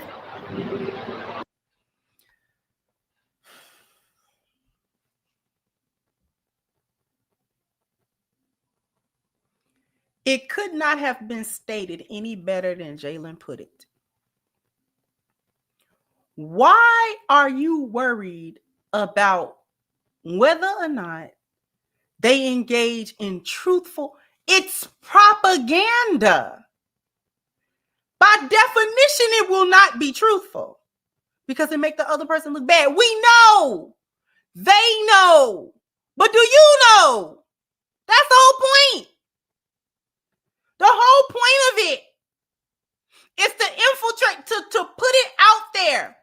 It could not have been stated any better than Jalen put it. Why are you worried about whether or not they engage in truthful? It's propaganda. By definition, it will not be truthful because it makes the other person look bad. We know. They know. But do you know? That's the whole point. The whole point of it is to infiltrate, to put it out there.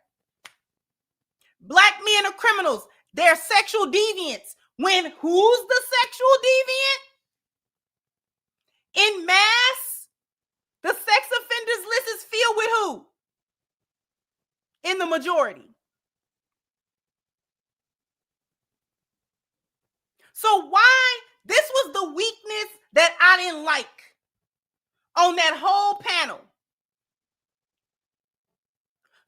Black men are criminals. They're sexual deviants. When who's the sexual deviant? In mass, the sex offenders list is filled with who? In the majority. So why? This was the weakness that I didn't like on that whole panel.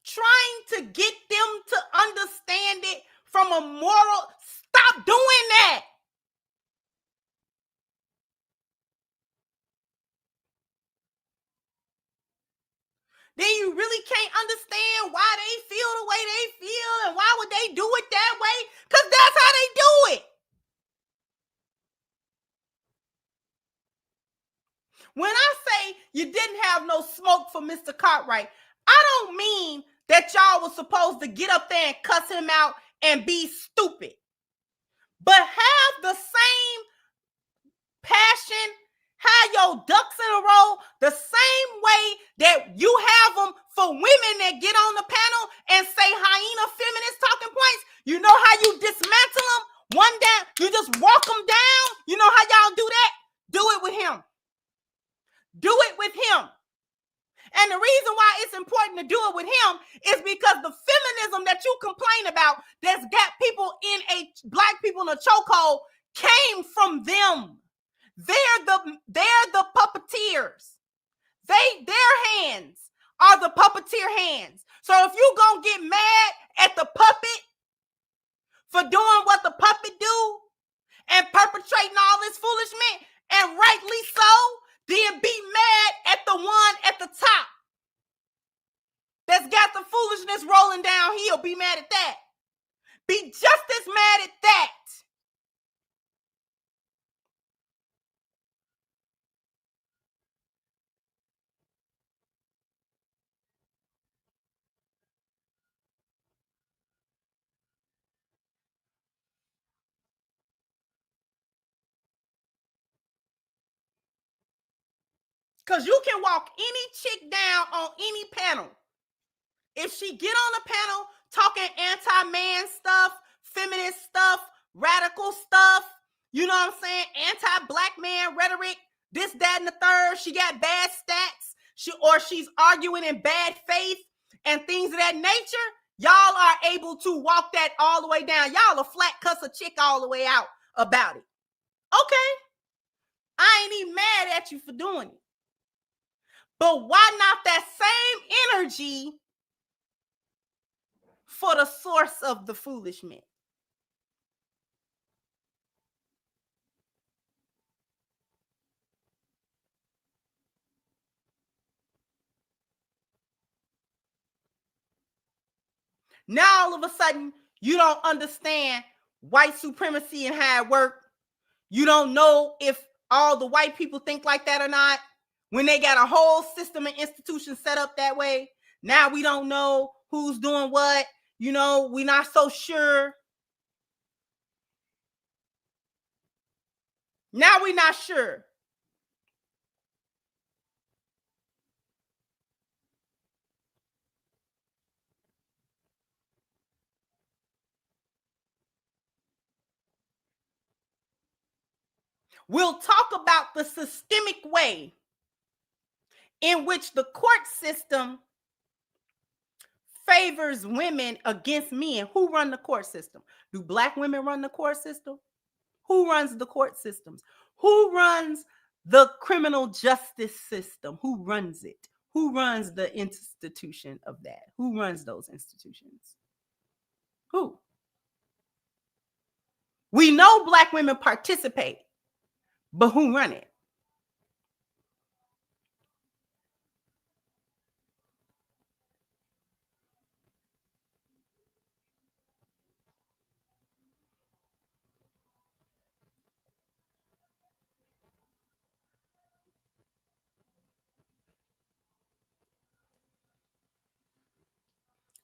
Trying to get them to understand it from a moral. Stop doing that. Then you really can't understand why they feel the way they feel and why would they do it that way? Because that's how they do it. When I say you didn't have no smoke for Mr. Cartwright, I don't mean that y'all was supposed to get up there and cuss him out and be stupid. But have the same passion, have your ducks in a row, the same way that you have them for women that get on the panel and say hyena feminist talking points. You know how you dismantle them? One down, you just walk them down. You know how y'all do that? Do it with him. Do it with him. And the reason why it's important to do it with him is because the feminism that you complain about that's got people in black people in a chokehold came from them. They're the puppeteers. Their hands are the puppeteer hands. So if you gonna that's got the foolishness rolling downhill be mad at that. Be just as mad at that. Because you can walk any chick down on any panel. If she get on the panel talking anti-man stuff, feminist stuff, radical stuff, you know what I'm saying? Anti-black man rhetoric, this, that, and the third. She got bad stats. She's arguing in bad faith and things of that nature. Y'all are able to walk that all the way down. Y'all a flat cuss a chick all the way out about it. Okay. I ain't even mad at you for doing it. But why not that same energy for the source of the foolishness? Now all of a sudden, you don't understand white supremacy and how it works. You don't know if all the white people think like that or not. When they got a whole system and institution set up that way, now we don't know who's doing what. You know, we're not so sure. Now we're not sure. We'll talk about the systemic way in which the court system favors women against men. Who run the court system? Do black women run the court system? Who runs the court systems? Who runs the criminal justice system? Who runs it? Who runs the institution of that? Who runs those institutions? Who? We know black women participate, but who run it?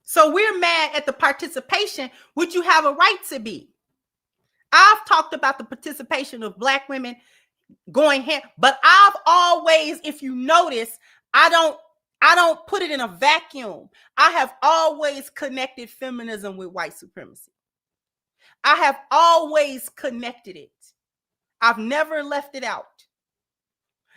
So we're mad at the participation, which you have a right to be. I've talked about the participation of black women going hand, but I've always, if you notice, I don't put it in a vacuum. I have always connected feminism with white supremacy. I have always connected it. I've never left it out.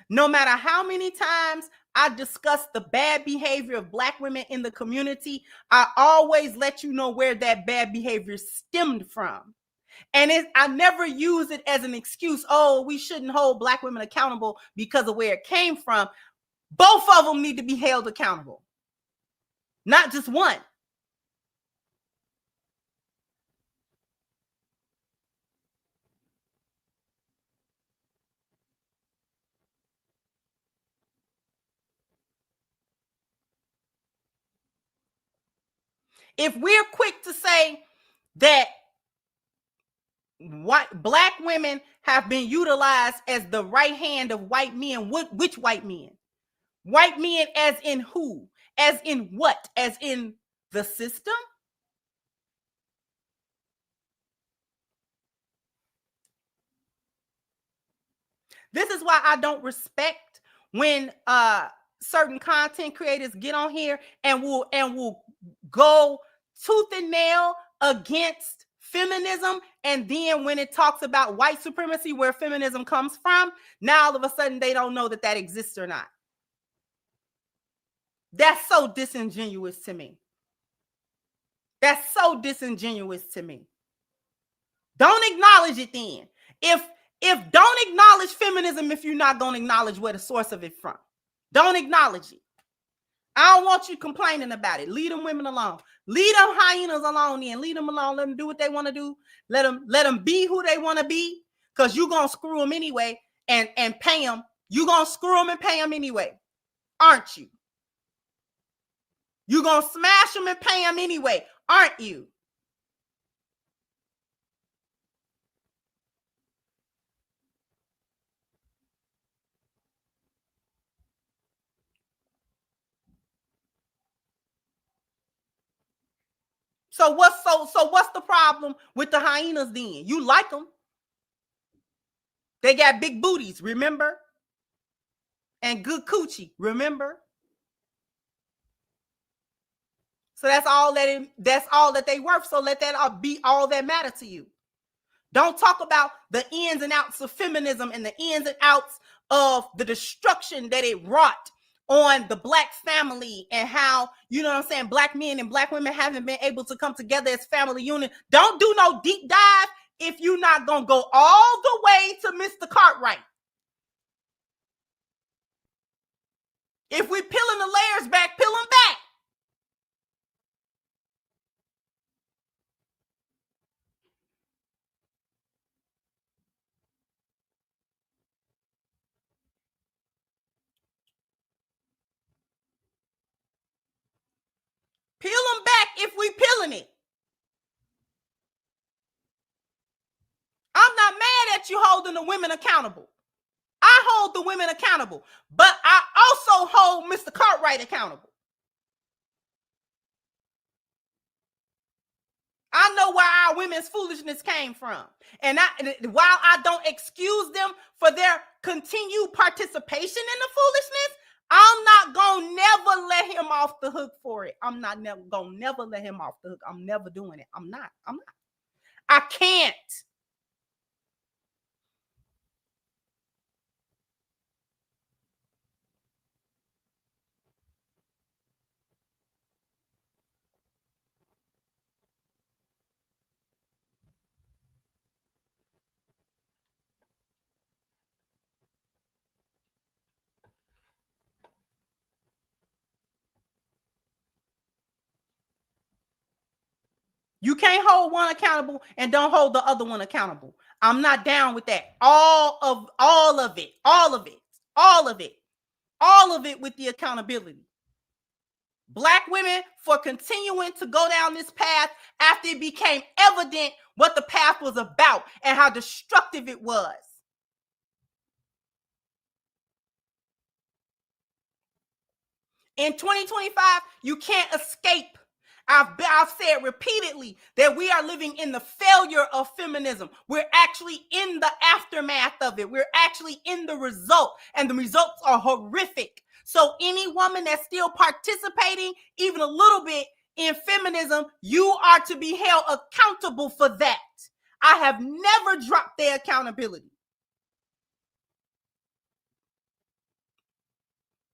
No matter how many times I discuss the bad behavior of black women in the community, I always let you know where that bad behavior stemmed from. And I never use it as an excuse. Oh, we shouldn't hold black women accountable because of where it came from. Both of them need to be held accountable, not just one. If we're quick to say that black women have been utilized as the right hand of white men, which white men? White men as in who? As in what? As in the system? This is why I don't respect when certain content creators get on here and will go tooth and nail against feminism, and then when it talks about white supremacy, where feminism comes from, now all of a sudden they don't know that exists or not. That's so disingenuous to me. That's so disingenuous to me. Don't acknowledge it then. If don't acknowledge feminism if you're not going to acknowledge where the source of it from. Don't acknowledge it. I don't want you complaining about it. Leave them women alone. Leave them hyenas alone then. Leave them alone. Let them do what they want to do. Let them be who they want to be, because you're going to screw them anyway and pay them. You're going to screw them and pay them anyway, aren't you? You're going to smash them and pay them anyway, aren't you? So what's the problem with the hyenas then? You like them. They got big booties, remember? And good coochie, remember? So that's all that they worth. So let that be all that matter to you. Don't talk about the ins and outs of feminism and the ins and outs of the destruction that it wrought on the Black family and how, you know what I'm saying, Black men and Black women haven't been able to come together as family unit. Don't do no deep dive if you're not going to go all the way to Mr. Cartwright. If we're peeling the layers back, peel them back. Peel them back if we peeling it. I'm not mad at you holding the women accountable. I hold the women accountable, but I also hold Mr. Cartwright accountable. I know where our women's foolishness came from. And while I don't excuse them for their continued participation in the foolishness, I'm not going to never let him off the hook for it. I'm not going to never let him off the hook. I'm never doing it. I'm not. I can't. You can't hold one accountable and don't hold the other one accountable. I'm not down with that. All of it with the accountability. Black women for continuing to go down this path after it became evident what the path was about and how destructive it was. In 2025, you can't escape. I've said repeatedly that we are living in the failure of feminism. We're actually in the aftermath of it. We're actually in the result, and the results are horrific. So any woman that's still participating even a little bit in feminism, you are to be held accountable for that. I have never dropped their accountability.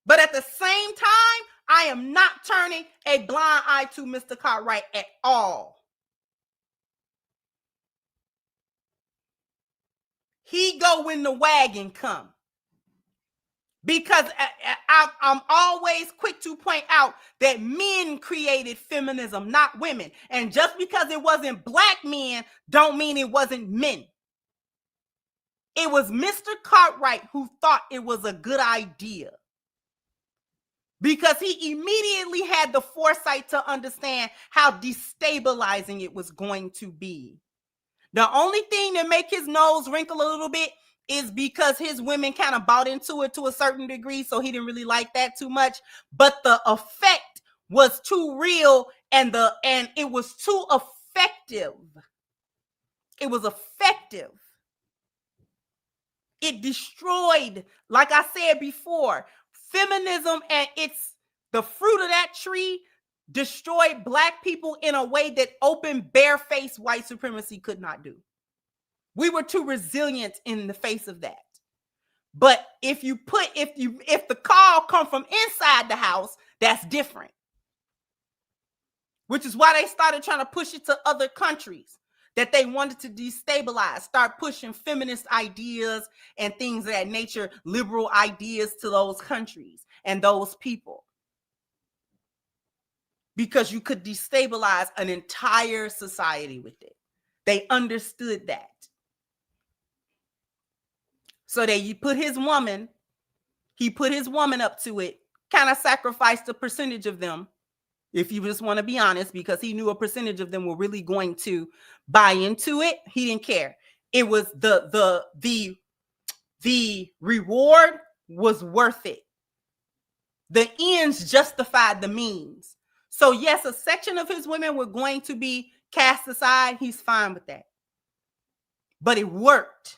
But at the same time, I am not turning a blind eye to Mr. Cartwright at all. He go when the wagon come. Because I'm always quick to point out that men created feminism, not women. And just because it wasn't Black men, don't mean it wasn't men. It was Mr. Cartwright who thought it was a good idea. Because he immediately had the foresight to understand how destabilizing it was going to be. The only thing that make his nose wrinkle a little bit is because his women kind of bought into it to a certain degree, so he didn't really like that too much. But the effect was too real, and it was too effective. It was effective. It destroyed, like I said before, feminism, and the fruit of that tree destroyed Black people in a way that open, barefaced white supremacy could not do. We were too resilient in the face of that. But if the call come from inside the house, that's different. Which is why they started trying to push it to other countries that they wanted to destabilize, start pushing feminist ideas and things of that nature, liberal ideas to those countries and those people. Because you could destabilize an entire society with it. They understood that. So he put his woman up to it, kind of sacrificed a percentage of them if you just want to be honest, because he knew a percentage of them were really going to buy into it. He didn't care. It was the reward was worth it. The ends justified the means. So yes, a section of his women were going to be cast aside. He's fine with that. But it worked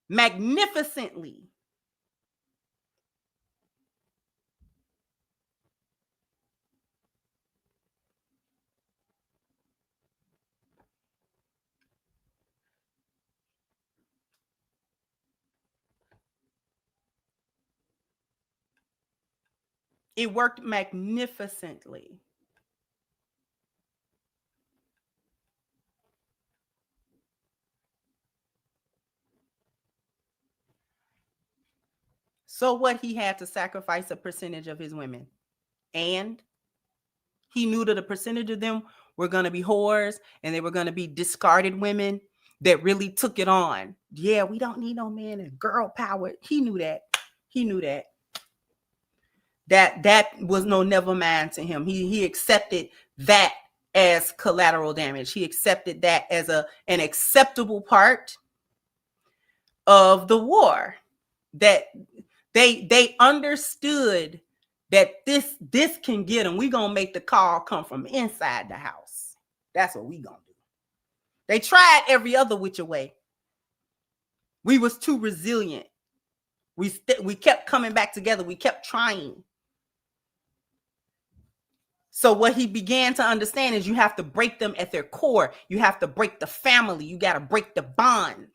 magnificently. It worked magnificently. So what, he had to sacrifice a percentage of his women. And he knew that a percentage of them were going to be whores and they were going to be discarded women that really took it on. Yeah, we don't need no man and girl power. He knew that. He knew that. That was no never mind to him. He accepted that as collateral damage. He accepted that as an acceptable part of the war. That they understood that this can get them. We're gonna make the call come from inside the house. That's what we gonna do. They tried every other which way. We was too resilient. We kept coming back together. We kept trying. So what he began to understand is you have to break them at their core. You have to break the family. You got to break the bond,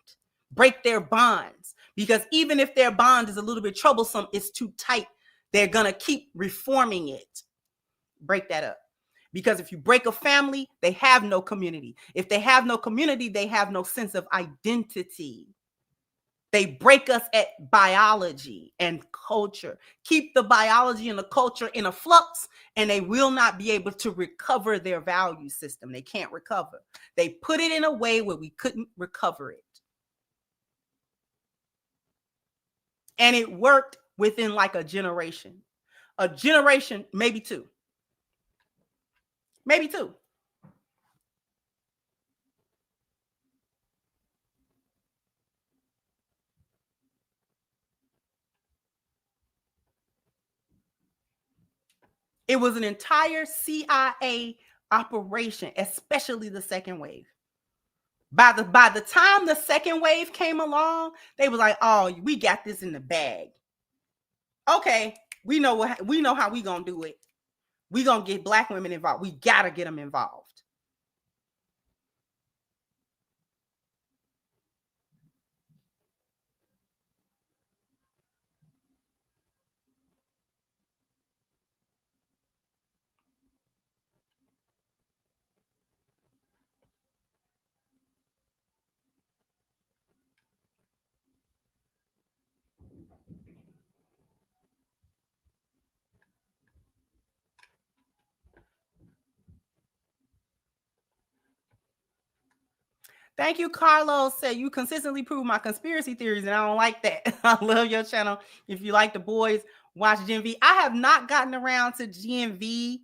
break their bonds. Because even if their bond is a little bit troublesome, it's too tight, they're going to keep reforming it. Break that up. Because if you break a family, they have no community. If they have no community, they have no sense of identity. They break us at biology and culture. Keep the biology and the culture in a flux, and they will not be able to recover their value system. They can't recover. They put it in a way where we couldn't recover it. And it worked within like a generation, maybe two. Maybe two. It was an entire CIA operation, especially the second wave. By the time the second wave came along, they was like, "Oh, we got this in the bag. Okay, we know how we gonna do it. We gonna get Black women involved. We gotta get them involved." Thank you, Carlos. Said you consistently prove my conspiracy theories, and I don't like that. I love your channel. If you like The Boys, watch Gen V. I have not gotten around to Gen V.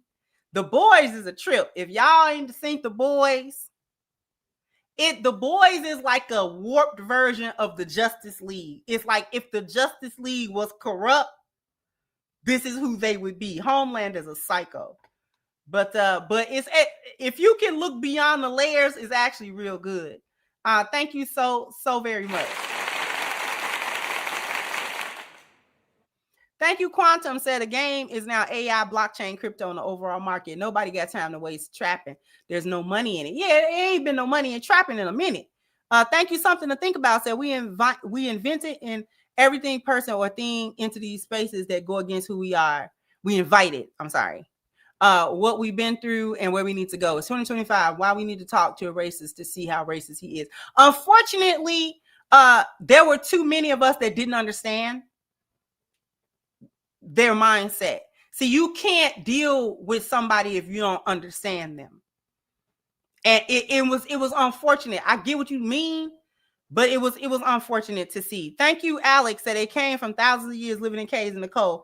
The Boys is a trip. If y'all ain't seen The Boys, The Boys is like a warped version of the Justice League. It's like if the Justice League was corrupt, this is who they would be. Homeland is a psycho. But it's, if you can look beyond the layers, it's actually real good. Thank you so very much. Thank you. Quantum said the game is now AI, blockchain, crypto in the overall market. Nobody got time to waste trapping. There's no money in it. Yeah, there ain't been no money in trapping in a minute. Thank you. Something to think about. Said we invented in everything, person or thing, into these spaces that go against who we are. We invited. I'm sorry. What we've been through and where we need to go. It's 2025. Why we need to talk to a racist to see how racist he is. Unfortunately, there were too many of us that didn't understand their mindset. See, you can't deal with somebody if you don't understand them. And it was unfortunate. I get what you mean, but it was unfortunate to see. Thank you, Alex, that they came from thousands of years living in caves in the cold.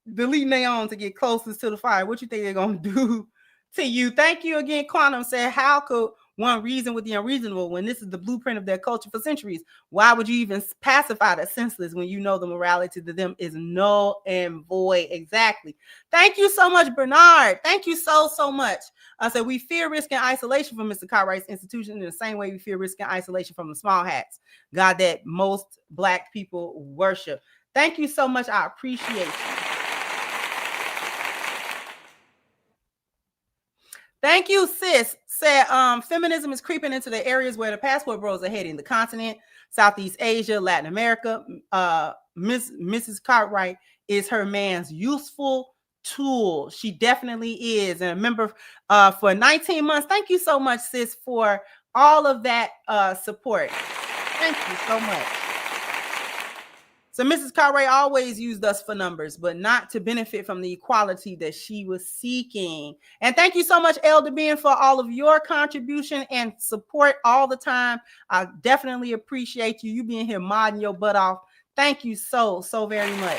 leading their own to get closest to the fire. What you think they're gonna do to you? Thank you again. Quantum said, how could one reason with the unreasonable when this is the blueprint of their culture for centuries? Why would you even pacify the senseless when you know the morality to them is null and void? Exactly. Thank you so much, Bernard. Thank you so much. I said, we fear risk and isolation from Mr. Cartwright's institution in the same way we fear risk and isolation from the small hats, God that most Black people worship. Thank you so much. I appreciate you. Thank you, sis. Said feminism is creeping into the areas where the passport bros are heading: the continent, Southeast Asia, Latin America. Mrs. Cartwright is her man's useful tool. She definitely is. And remember, for 19 months. Thank you so much, sis, for all of that support. Thank you so much. So Mrs. Cartwright always used us for numbers, but not to benefit from the equality that she was seeking. And thank you so much, Elder Ben, for all of your contribution and support all the time. I definitely appreciate you. You being here modding your butt off. Thank you so very much.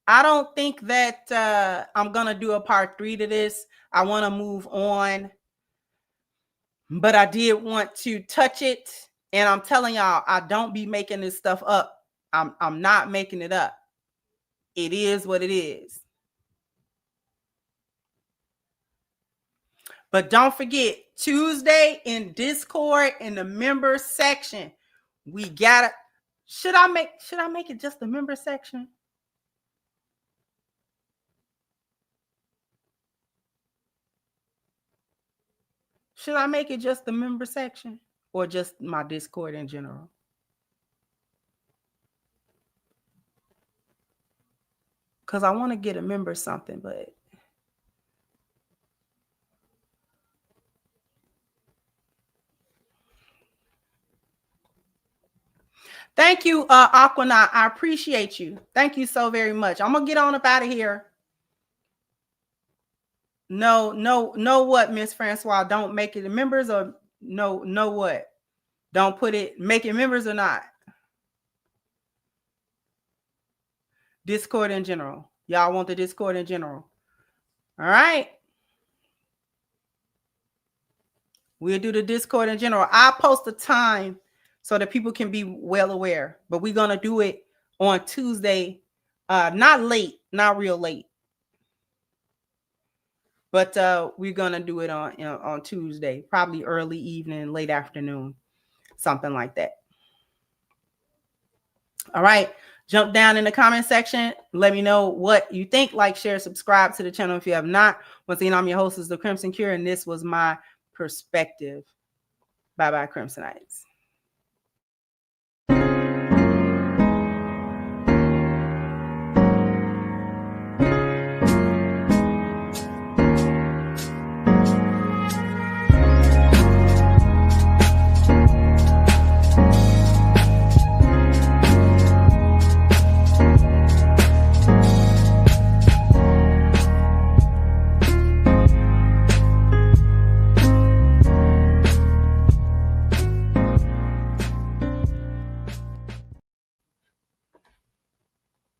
I don't think that I'm going to do a part 3 to this. I want to move on. But I did want to touch it, and I'm telling y'all, I don't be making this stuff up. I'm not making it up. It is what it is. But don't forget, Tuesday in Discord in the member section, we got it. Should I make it just the member section? Should I make it just the member section or just my Discord in general? Because I want to get a member something, but thank you, Aquanaut. I appreciate you. Thank you so very much. I'm going to get on up out of here. No, what, Miss Francois? Don't make it members, or no, what? Don't put it, make it members or not? Discord in general. Y'all want the Discord in general? All right. We'll do the Discord in general. I'll post the time so that people can be well aware, but we're going to do it on Tuesday. Not late, not real late. But we're going to do it on Tuesday, probably early evening, late afternoon, something like that. All right. Jump down in the comment section. Let me know what you think. Like, share, subscribe to the channel if you have not. Once again, I'm your host, The Crimson Cure, and this was my perspective. Bye-bye, Crimsonites.